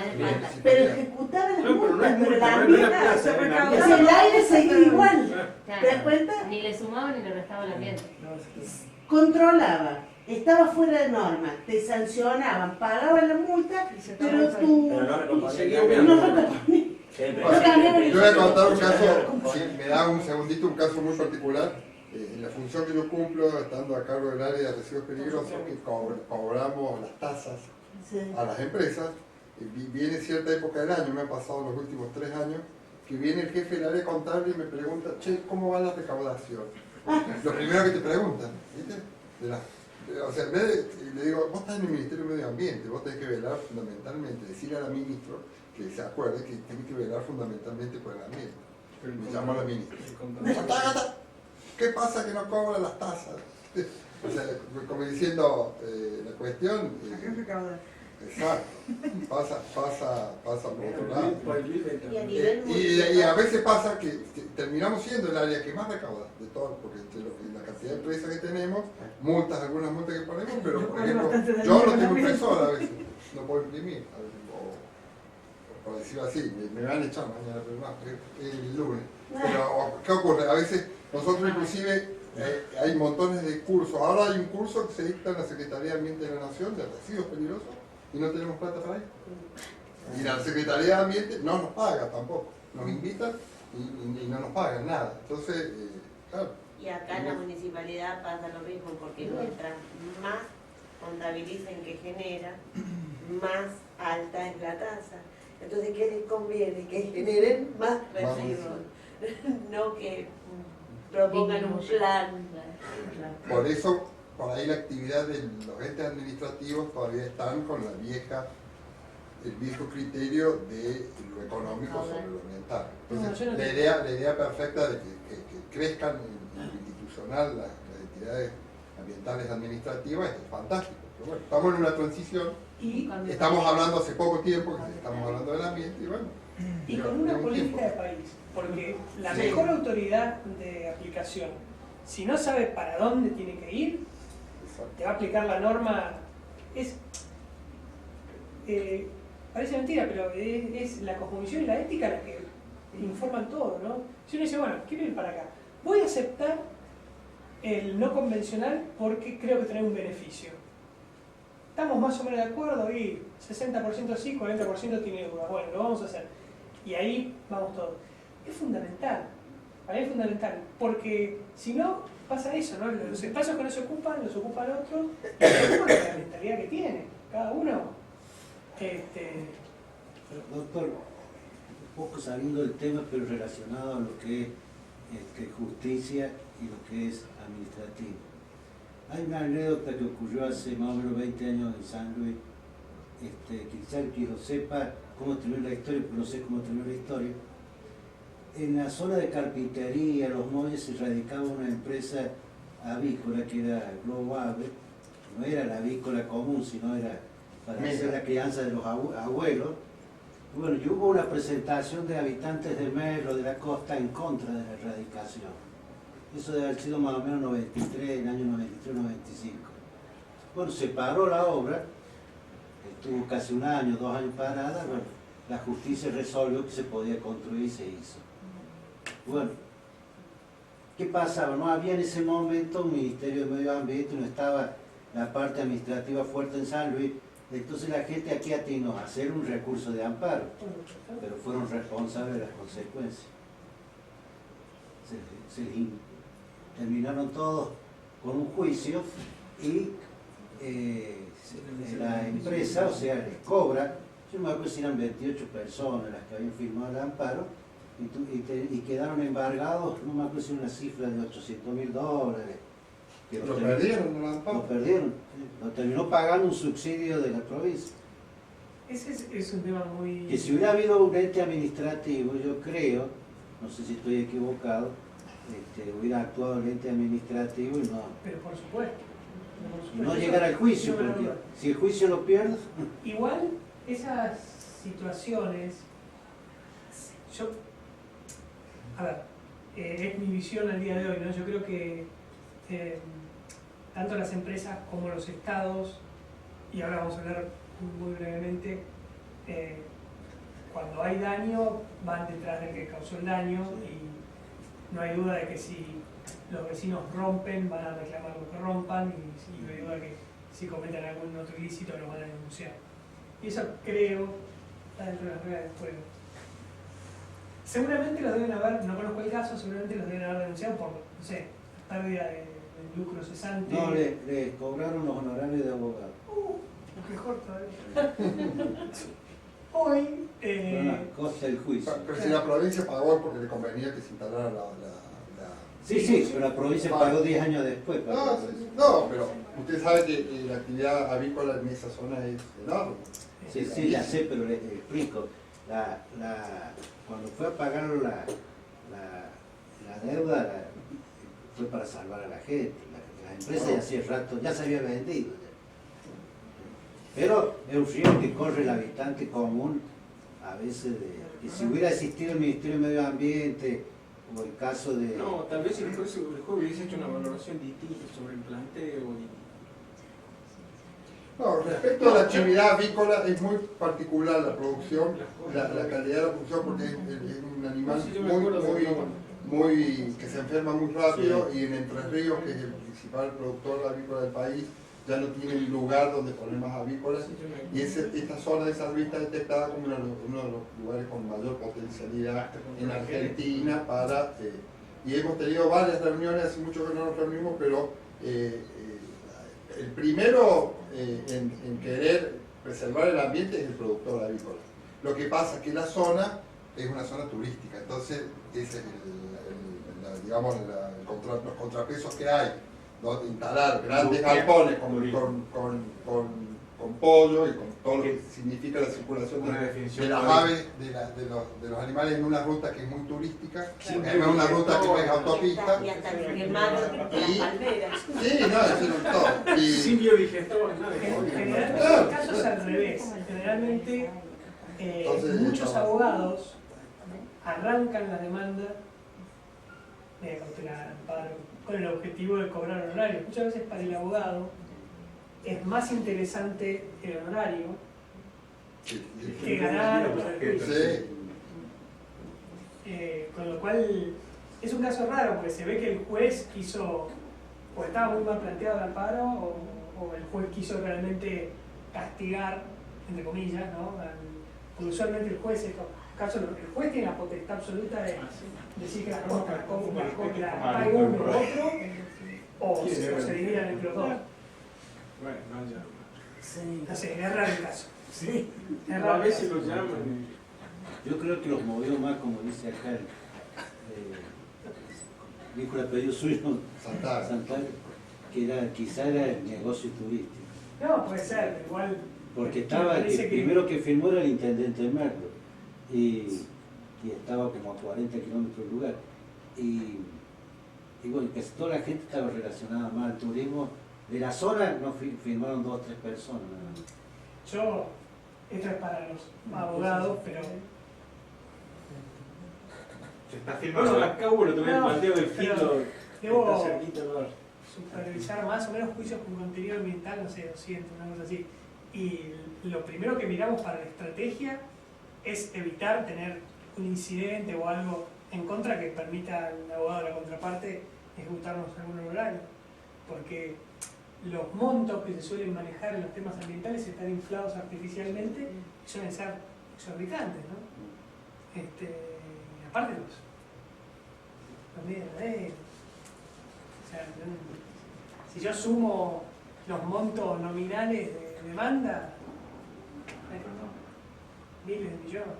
Pero ejecutaba las multas, pero el ambiente, el aire seguía igual. ¿Te das cuenta? Ni le sumaba ni le restaba el ambiente. Controlaba, estaba fuera de norma, te sancionaban, pagaban la multa, pero tú no recomponías. Yo voy a contar un caso, si me da un segundito, un caso muy particular. En la función que yo cumplo, estando a cargo del área de residuos peligrosos, que cobramos las tasas a las empresas, viene cierta época del año, me ha pasado los últimos 3 años, que viene el jefe del área contable y me pregunta, che, ¿cómo va la recaudación? Lo primero que te preguntan, ¿viste? O sea, en vez de, le digo, vos estás en el Ministerio de Medio Ambiente, vos tenés que velar fundamentalmente, decirle a la ministra que se acuerde que tiene que velar fundamentalmente por el ambiente. Me llamó la ministra. ¿Qué pasa que no cobran las tasas? O sea, como diciendo, la cuestión... exacto, pasa por otro lado. Y a veces pasa que terminamos siendo el área que más recauda de todo, porque la cantidad de empresas que tenemos, algunas multas que ponemos, pero por ejemplo, yo no tengo impresora a veces, no puedo imprimir, a veces, o por decirlo así, me van a echar mañana, pero no, el lunes. Pero, ¿qué ocurre? A veces nosotros inclusive hay montones de cursos. Ahora hay un curso que se dicta en la Secretaría de Ambiente de la Nación de residuos peligrosos y no tenemos plata para ir. Y la Secretaría de Ambiente no nos paga tampoco. Nos invitan y no nos pagan nada. Entonces, claro. Y acá en la municipalidad pasa lo mismo, porque mientras más contabilicen que genera, más alta es la tasa. Entonces, ¿qué les conviene? Que generen más residuos, no que propongan un plan. Por eso, por ahí la actividad de los entes administrativos todavía están con el viejo criterio de lo económico sobre lo ambiental. Entonces, la idea perfecta de que crezcan en lo institucional las entidades ambientales administrativas es fantástico. Pero bueno, estamos en una transición. Y estamos hablando hace poco tiempo, que estamos hablando del ambiente y bueno. Y con una política de país, porque la mejor autoridad de aplicación, si no sabe para dónde tiene que ir, te va a aplicar la norma. Parece mentira, pero es la cosmovisión y la ética las que informan todo, ¿no? Si uno dice, bueno, quiero ir para acá, voy a aceptar el no convencional porque creo que trae un beneficio. Estamos más o menos de acuerdo y 60% sí, 40% tiene dudas. Bueno, lo vamos a hacer. Y ahí vamos todos. Es fundamental. Para mí es fundamental. Porque si no, pasa eso, ¿no? Los espacios que no se ocupan, los ocupa el otro. Y el otro la mentalidad que tiene. Cada uno. Doctor, un poco saliendo del tema, pero relacionado a lo que es justicia y lo que es administrativo. Hay una anécdota que ocurrió hace más o menos 20 años en San Luis, quizá el que lo sepa cómo terminó la historia, pero no sé cómo terminó la historia. En la zona de carpintería, los muelles, se radicaba una empresa avícola que era Globo Ave, no era la avícola común, sino era para hacer la crianza de los abuelos. Y bueno, y hubo una presentación de habitantes de Merlo, de la costa, en contra de la erradicación. Eso debe haber sido más o menos 93, el año 93-95. Bueno, se paró la obra, estuvo casi 1 año, 2 años parada, bueno, la justicia resolvió que se podía construir y se hizo. Bueno, ¿qué pasaba? No había en ese momento un Ministerio de Medio Ambiente, no estaba la parte administrativa fuerte en San Luis, entonces la gente aquí atinó a hacer un recurso de amparo, pero fueron responsables de las consecuencias. Terminaron todos con un juicio y la empresa, o sea, les cobra, yo me acuerdo si eran 28 personas las que habían firmado el amparo, y quedaron embargados, no me acuerdo si era una cifra de $800.000. Que Lo perdieron, ¿no? Lo perdieron, lo terminó pagando un subsidio de la provincia. Ese es un tema muy... Que si hubiera habido un ente administrativo, yo creo, no sé si estoy equivocado, hubiera actuado el ente administrativo y no, Pero por supuesto. y no llegar al juicio, porque si el juicio lo pierdes... Igual esas situaciones, a ver, es mi visión al día de hoy, ¿no? Yo creo que tanto las empresas como los estados, y ahora vamos a hablar muy brevemente, cuando hay daño van detrás del que causó el daño y no hay duda de que si los vecinos rompen van a reclamar lo que rompan y no hay duda que si cometen algún otro ilícito lo van a denunciar. Y eso creo está dentro de las reglas del juego. Seguramente los deben haber, no conozco el caso, seguramente los deben haber denunciado por, no sé, pérdida de lucro cesante. No, le cobraron los honorarios de abogado. Mejor todavía. Hoy... Fue una cosa del juicio. Pero si la provincia pagó es porque le convenía que se instalara la... Sí, pero la provincia pagó 10 años después. No, pero usted sabe que la actividad avícola en esa zona es enorme. Sí, ya sé, pero le explico. Cuando fue a pagar la deuda, fue para salvar a la gente. La empresa ya hacía rato, ya se había vendido. Pero es un riesgo que corre el habitante común, a veces, que si hubiera existido el Ministerio de Medio Ambiente, o el caso de... No, tal vez el juez hubiese hecho una valoración distinta sobre el planteo No, respecto a la actividad avícola es muy particular la producción, la calidad de la producción, porque es un animal muy que se enferma muy rápido y en Entre Ríos, que es el principal productor avícola del país, ya no tiene un lugar donde poner más avícolas y esta zona de San Luis está detectada como uno de los lugares con mayor potencialidad en Argentina para... y hemos tenido varias reuniones, hace mucho que no nos reunimos, pero el primero en querer preservar el ambiente es el productor avícola. Lo que pasa es que la zona es una zona turística, entonces ese es los contrapesos que hay. Instalar grandes galpones con pollo y con todo lo que significa la circulación de las aves, de los animales en una ruta que es muy turística, en una ruta que no es autopista. Y hasta el quemado de las palmeras. Sí, no, todo. sin biodigestor, Generalmente el caso es al revés. Generalmente muchos abogados arrancan la demanda de cautelar, amparo, con el objetivo de cobrar honorarios. Muchas veces para el abogado es más interesante el honorario que ganar o perder el juicio. Con lo cual es un caso raro porque se ve que el juez quiso, o estaba muy mal planteado el amparo, o el juez quiso realmente castigar, entre comillas, ¿no? Porque usualmente el juez, el juez tiene la potestad absoluta de decir que la pague uno o otro, o se dividan entre los dos. Bueno, no, ya. No sé, es raro el caso. Sí, es A raro. veces lo llaman. Yo creo que los movió más, como dice acá, dijo el apellido suyo, Santana, que quizá era el negocio turístico. No, puede ser, igual. Porque estaba, el primero que firmó era el intendente Merlo, y estaba como a 40 kilómetros del lugar. Y bueno, casi toda la gente estaba relacionada más al turismo. De la zona no firmaron 2 o 3 personas. Yo, esto es para los abogados, pero... Se está firmando. Bueno, acá hubo también el planteo del filo. Debo Está cerquita del bar. supervisar más o menos juicios con contenido ambiental, no sé, 200, una cosa así. Y lo primero que miramos para la estrategia es evitar tener un incidente o algo en contra que permita al abogado de la contraparte ejecutarnos algún honorario. Porque los montos que se suelen manejar en los temas ambientales están inflados artificialmente y suelen ser exorbitantes, ¿no? Aparte los medios de la ley. O sea, si yo sumo los montos nominales de demanda, miles de millones.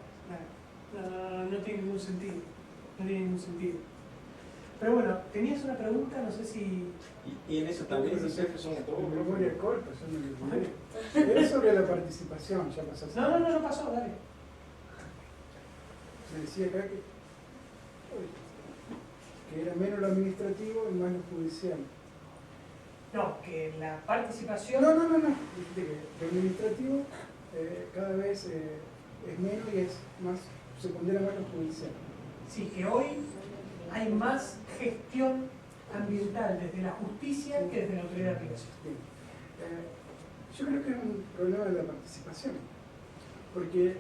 No tiene ningún sentido. No tiene ningún sentido. Pero bueno, tenías una pregunta, no sé si... Y en eso también los jefes son todos. Memoria corta, yo no le olvidé. Es sobre la participación, ya pasó. No pasó, dale. Se decía acá que era menos lo administrativo y más lo judicial. No, que la participación... No. Dijiste que lo administrativo cada vez es menos y es más, se pondera más lo judicial. Sí, que hoy hay más gestión ambiental desde la justicia que desde la autoridad de aplicación. Yo creo que es un problema de la participación, porque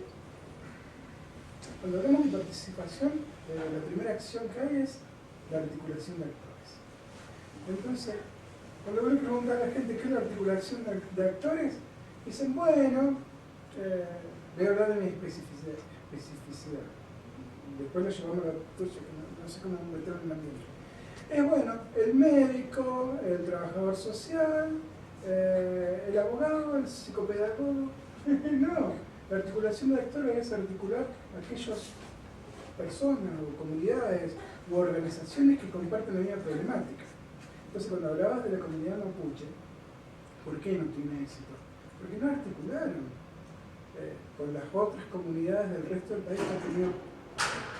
cuando hablamos de participación, la primera acción que hay es la articulación de actores. Entonces, cuando uno pregunta a la gente qué es la articulación de actores, dicen, bueno, voy a hablar de mi especificidad. Después lo llevamos a la tuya, que no sé cómo meterlo en el ambiente. Es bueno, el médico, el trabajador social, el abogado, el psicopedagogo. No, la articulación de actores es articular aquellas personas o comunidades u organizaciones que comparten la misma problemática. Entonces, cuando hablabas de la comunidad mapuche, ¿por qué no tiene éxito? Porque no articularon con las otras comunidades del resto del país que han tenido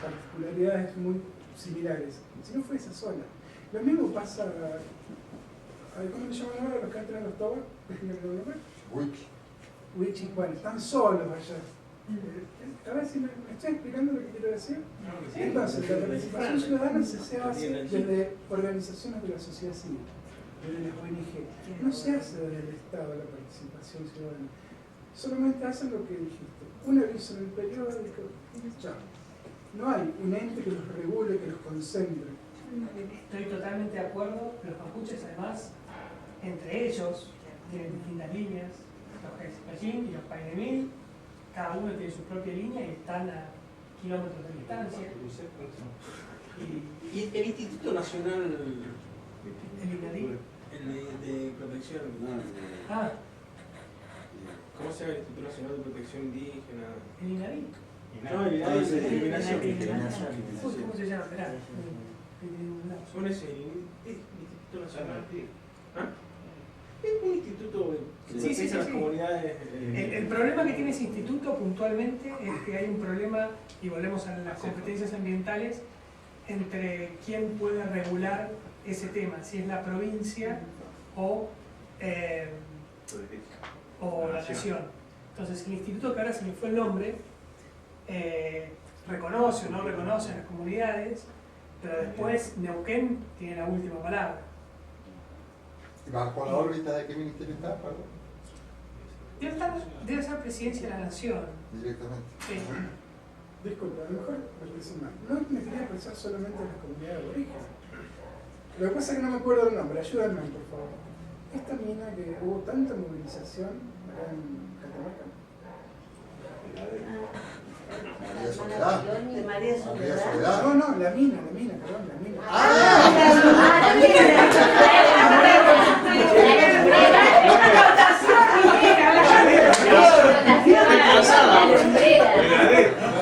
particularidades muy similares. Si no fue esa sola. Lo mismo pasa, ¿cómo se llaman ahora los que entran a los tobas? Wichi, bueno, están solos allá. A ver si me estoy explicando lo que quiero decir. Entonces, la participación ciudadana se hace desde organizaciones de la sociedad civil, desde las ONG. No se hace desde el Estado la participación ciudadana. Solamente hacen lo que dijiste. Un aviso en el periódico, chao. No hay un ente que los regule, que los concentre. Estoy totalmente de acuerdo. Los mapuches, además, entre ellos, tienen distintas líneas. Los Jexipallín y los Painemil, cada uno tiene su propia línea y están a kilómetros de distancia. Y el Instituto Nacional ¿El INADI? de Protección. ¿Cómo se llama el Instituto Nacional de Protección Indígena? ¿El INADI? No, el INADI es de discriminación. ¿Cómo se llama? Esperá. Son ese, el Instituto Nacional. Es un instituto que protege a las comunidades. El problema que tiene ese instituto puntualmente es que hay un problema, y volvemos a las competencias ambientales, entre quién puede regular ese tema, si es la provincia o la nación. Entonces el instituto, que ahora se me fue el nombre, reconoce o no reconoce a las comunidades, pero después Neuquén tiene la última palabra. ¿Bajo la órbita de qué ministerio está, perdón? Debe ser Presidencia de la Nación. Directamente. Sí. Disculpa, a lo mejor me expresé mal. No me quería expresar solamente a las comunidades aborígenes. Lo que pasa es que no me acuerdo el nombre, ayúdenme por favor. Esta mina que hubo tanta movilización acá en Catamarca. María Soledad. De María Soledad. No, la mina, perdón, la mina.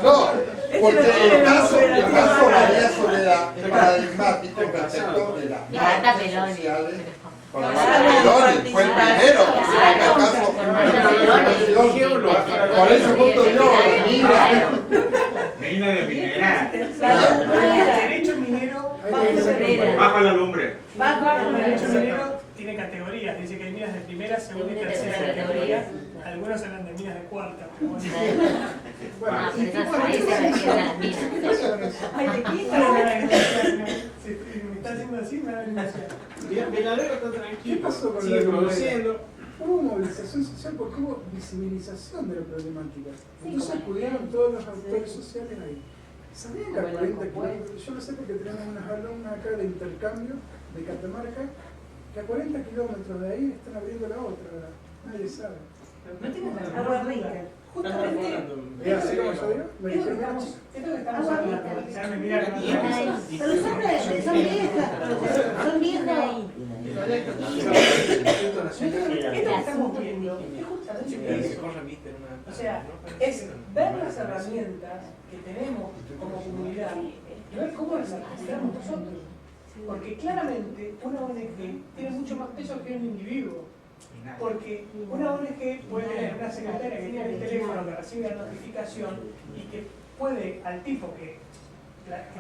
No, porque el caso María Soledad es paradigmático respecto de las redes sociales. Fue el primero que se haga caso. Por eso justo yo, Mina de minera. El derecho minero Bajo la lumbre. el derecho minero tiene categorías. Dice que hay minas de primera, segunda y tercera categoría. Algunos hablan de minas de cuarta. Bueno, pero esas ahí se refieren a las minas. Ay, ¿de qué? Si me está haciendo así, me da la impresión. Veladero está ¿qué tranquilo, pasó con sigue la produciendo. Hubo movilización social porque hubo visibilización de la problemática. Entonces acudieron todos los actores sociales ahí. ¿Sabían que a 40 kilómetros? Yo lo sé porque tenemos unas alumnas acá de intercambio de Catamarca que a 40 kilómetros de ahí están abriendo la otra. Nadie sabe. No tienes la Agua menor rica. duda. Están Justamente, reformando. ¿Es así como yo digo? Me es lo que dijeron, estamos, ya me mira con Pero son viejas, son viejas. nacional. Esto que estamos viendo es justamente eso. O sea, es ver las herramientas que tenemos como comunidad y ver cómo las articulamos nosotros. Porque claramente una ONG tiene mucho más peso que un individuo. Porque una ONG puede tener una secretaria que tiene el teléfono, que recibe la notificación y que puede, al tipo que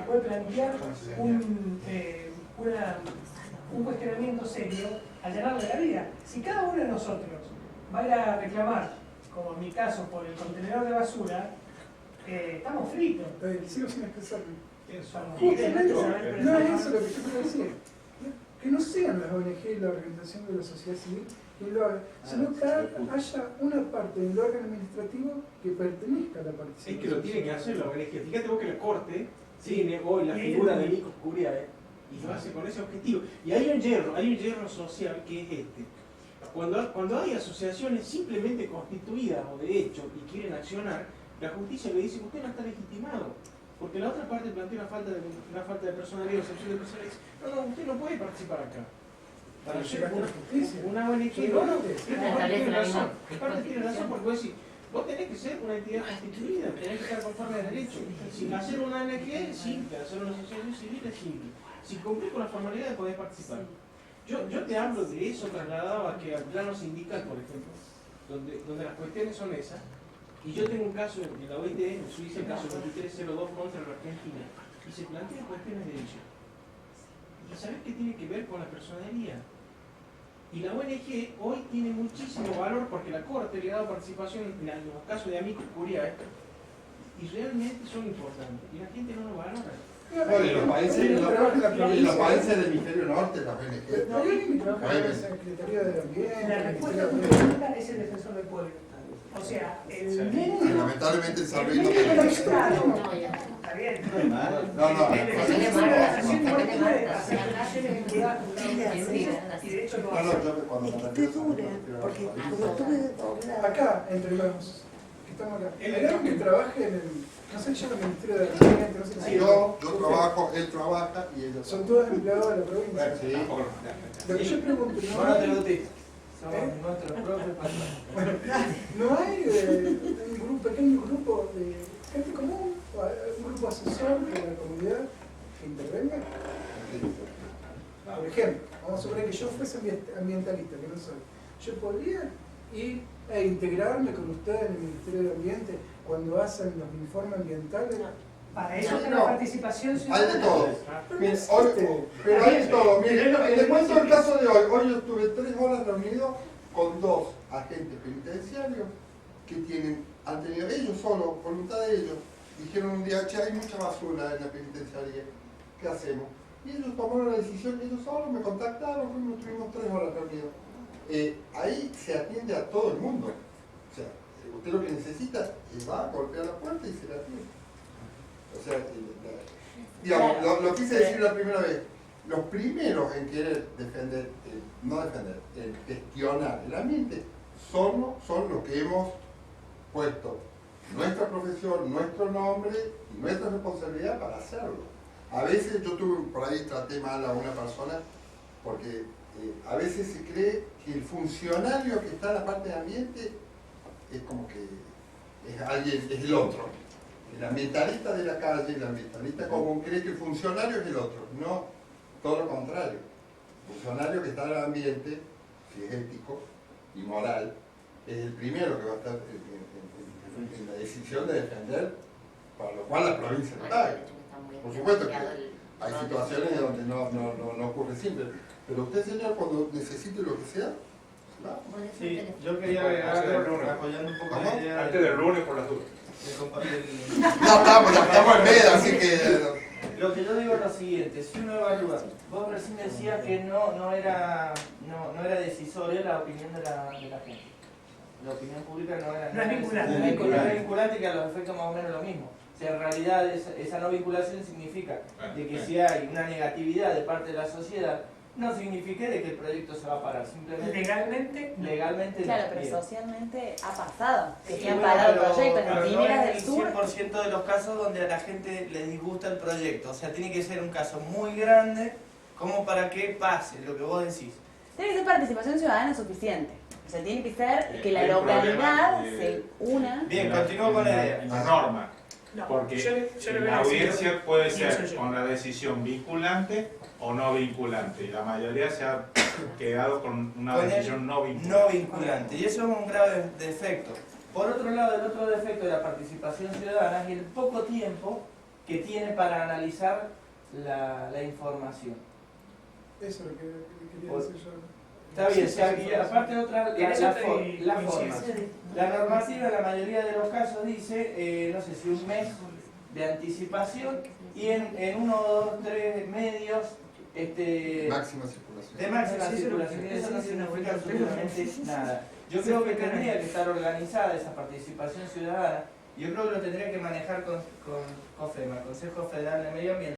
puede plantear un cuestionamiento serio, allanarle la vida. Si cada uno de nosotros va a ir a reclamar, como en mi caso, por el contenedor de basura, estamos fritos. Sigo sin expresarme. Estamos Justamente, fritos. no es eso lo que yo quiero decir. Que no sean las ONG y la organización de la sociedad civil quien lo haga, sino que haya una parte del órgano administrativo que pertenezca a la participación. Es que lo tiene que hacer la ONG. Fíjate vos que la Corte tiene hoy la figura de Nikos Kuriae y lo hace con ese objetivo. Y hay un hierro social que es este. Cuando hay asociaciones simplemente constituidas o de hecho y quieren accionar, la justicia le dice que usted no está legitimado. Porque la otra parte plantea una falta de personalidad, excepción de personalidad. No, usted no puede participar acá. Para ser una ONG, no, parte tiene razón, porque vos decís, vos tenés que ser una entidad constituida, tenés que estar conforme al derecho. Si hacer una ONG es simple, hacer una asociación civil es simple. Si cumplís con las formalidades podés participar. Yo te hablo de eso trasladado a que al plano sindical, por ejemplo, donde las cuestiones son esas. Y yo tengo un caso de la OIT en Suiza, el caso 2302 contra la Argentina, y se plantean cuestiones de derecho. ¿Y sabés qué tiene que ver con la personería? Y la ONG hoy tiene muchísimo valor porque la Corte le ha dado participación en los casos de Nikos Kuriae y realmente son importantes, y la gente no lo valora. Bueno, y los países del hemisferio norte, las ONG. No, yo trabajo en la Secretaría de Ambiente. La respuesta a tu pregunta es el defensor del pueblo. O sea, el menos... Lamentablemente el San Luis no tiene... tiene. Está bien. No, no. Y de hecho No, yo cuando me refiero porque como tuve acá, entre los que estamos acá, ¿hay alguien que trabaje en el, no sé, yo en el Ministerio de Ambiente, no sé si... yo trabajo, él trabaja y ellos Son todos empleados de la provincia. Sí. Lo que yo pregunto, ¿no hay un pequeño grupo de gente común, un grupo asesor de la comunidad que intervenga? Por ejemplo, vamos a suponer que yo fuese ambientalista, que no soy. Yo podría ir e integrarme con ustedes en el Ministerio de Ambiente cuando hacen los informes ambientales. Para eso es la participación hay de todo. Pero hay de todo. Miren, les cuento el caso de hoy. Hoy yo estuve 3 horas reunido con 2 agentes penitenciarios que han tenido ellos solos, voluntad de ellos. Dijeron un día, che, hay mucha basura en la penitenciaría. ¿Qué hacemos? Y ellos tomaron la decisión, ellos solos me contactaron, estuvimos 3 horas reunidos. Ahí se atiende a todo el mundo. O sea, usted lo que necesita es va a golpear la puerta y se la atiende. O sea, digamos, lo quise decir la primera vez. Los primeros en querer defender, en gestionar el ambiente, son los que hemos puesto nuestra profesión, nuestro nombre y nuestra responsabilidad para hacerlo. A veces yo por ahí traté mal a una persona porque a veces se cree que el funcionario que está en la parte de ambiente es como que es el otro. El ambientalista de la calle, el ambientalista común cree que el funcionario es el otro. No, todo lo contrario. El funcionario que está en el ambiente, si es ético y moral, es el primero que va a estar en la decisión de defender, para lo cual la provincia no paga. Por supuesto que hay situaciones donde no ocurre siempre. Pero usted, señor, cuando necesite lo que sea, va. Sí, yo quería agregar, apoyando un poco la idea. Antes del lunes, por las dudas. Ya estamos en medio, así que... Lo que yo digo es lo siguiente, si uno evalúa, vos recién decías que no era decisoria la opinión de la gente. La opinión pública no es vinculante, que a los efectos más o menos lo mismo. O sea, en realidad esa no vinculación significa de que si hay una negatividad de parte de la sociedad, no significa de que el proyecto se va a parar, simplemente legalmente claro, pero socialmente ha pasado que se han parado el proyecto en las mineras del sur. No es el 100% de los casos donde a la gente le disgusta el proyecto, o sea, tiene que ser un caso muy grande como para que pase lo que vos decís. Tiene que ser participación ciudadana suficiente. O sea, tiene que ser que la El localidad problema, se una. Bien, continúo con la idea. La norma. No, Porque yo le voy la a decir- audiencia puede pienso ser yo. con la decisión vinculante o no vinculante. Y la mayoría se ha quedado con una Con el decisión no vinculante. No vinculante. Y eso es un grave defecto. Por otro lado, el otro defecto de la participación ciudadana es el poco tiempo que tiene para analizar la información. Eso es lo que quería Por- decir yo. Está bien, y aparte otra, En eso la coincido. forma. La normativa en la mayoría de los casos dice, no sé si un mes de anticipación y en 1, 2, 3 medios Máxima circulación. de máxima Sí, circulación. Eso no significa absolutamente nada. Yo creo que tendría que estar organizada esa participación ciudadana. Yo creo que lo tendría que manejar con COFEMA, Consejo Federal de Medio Ambiente.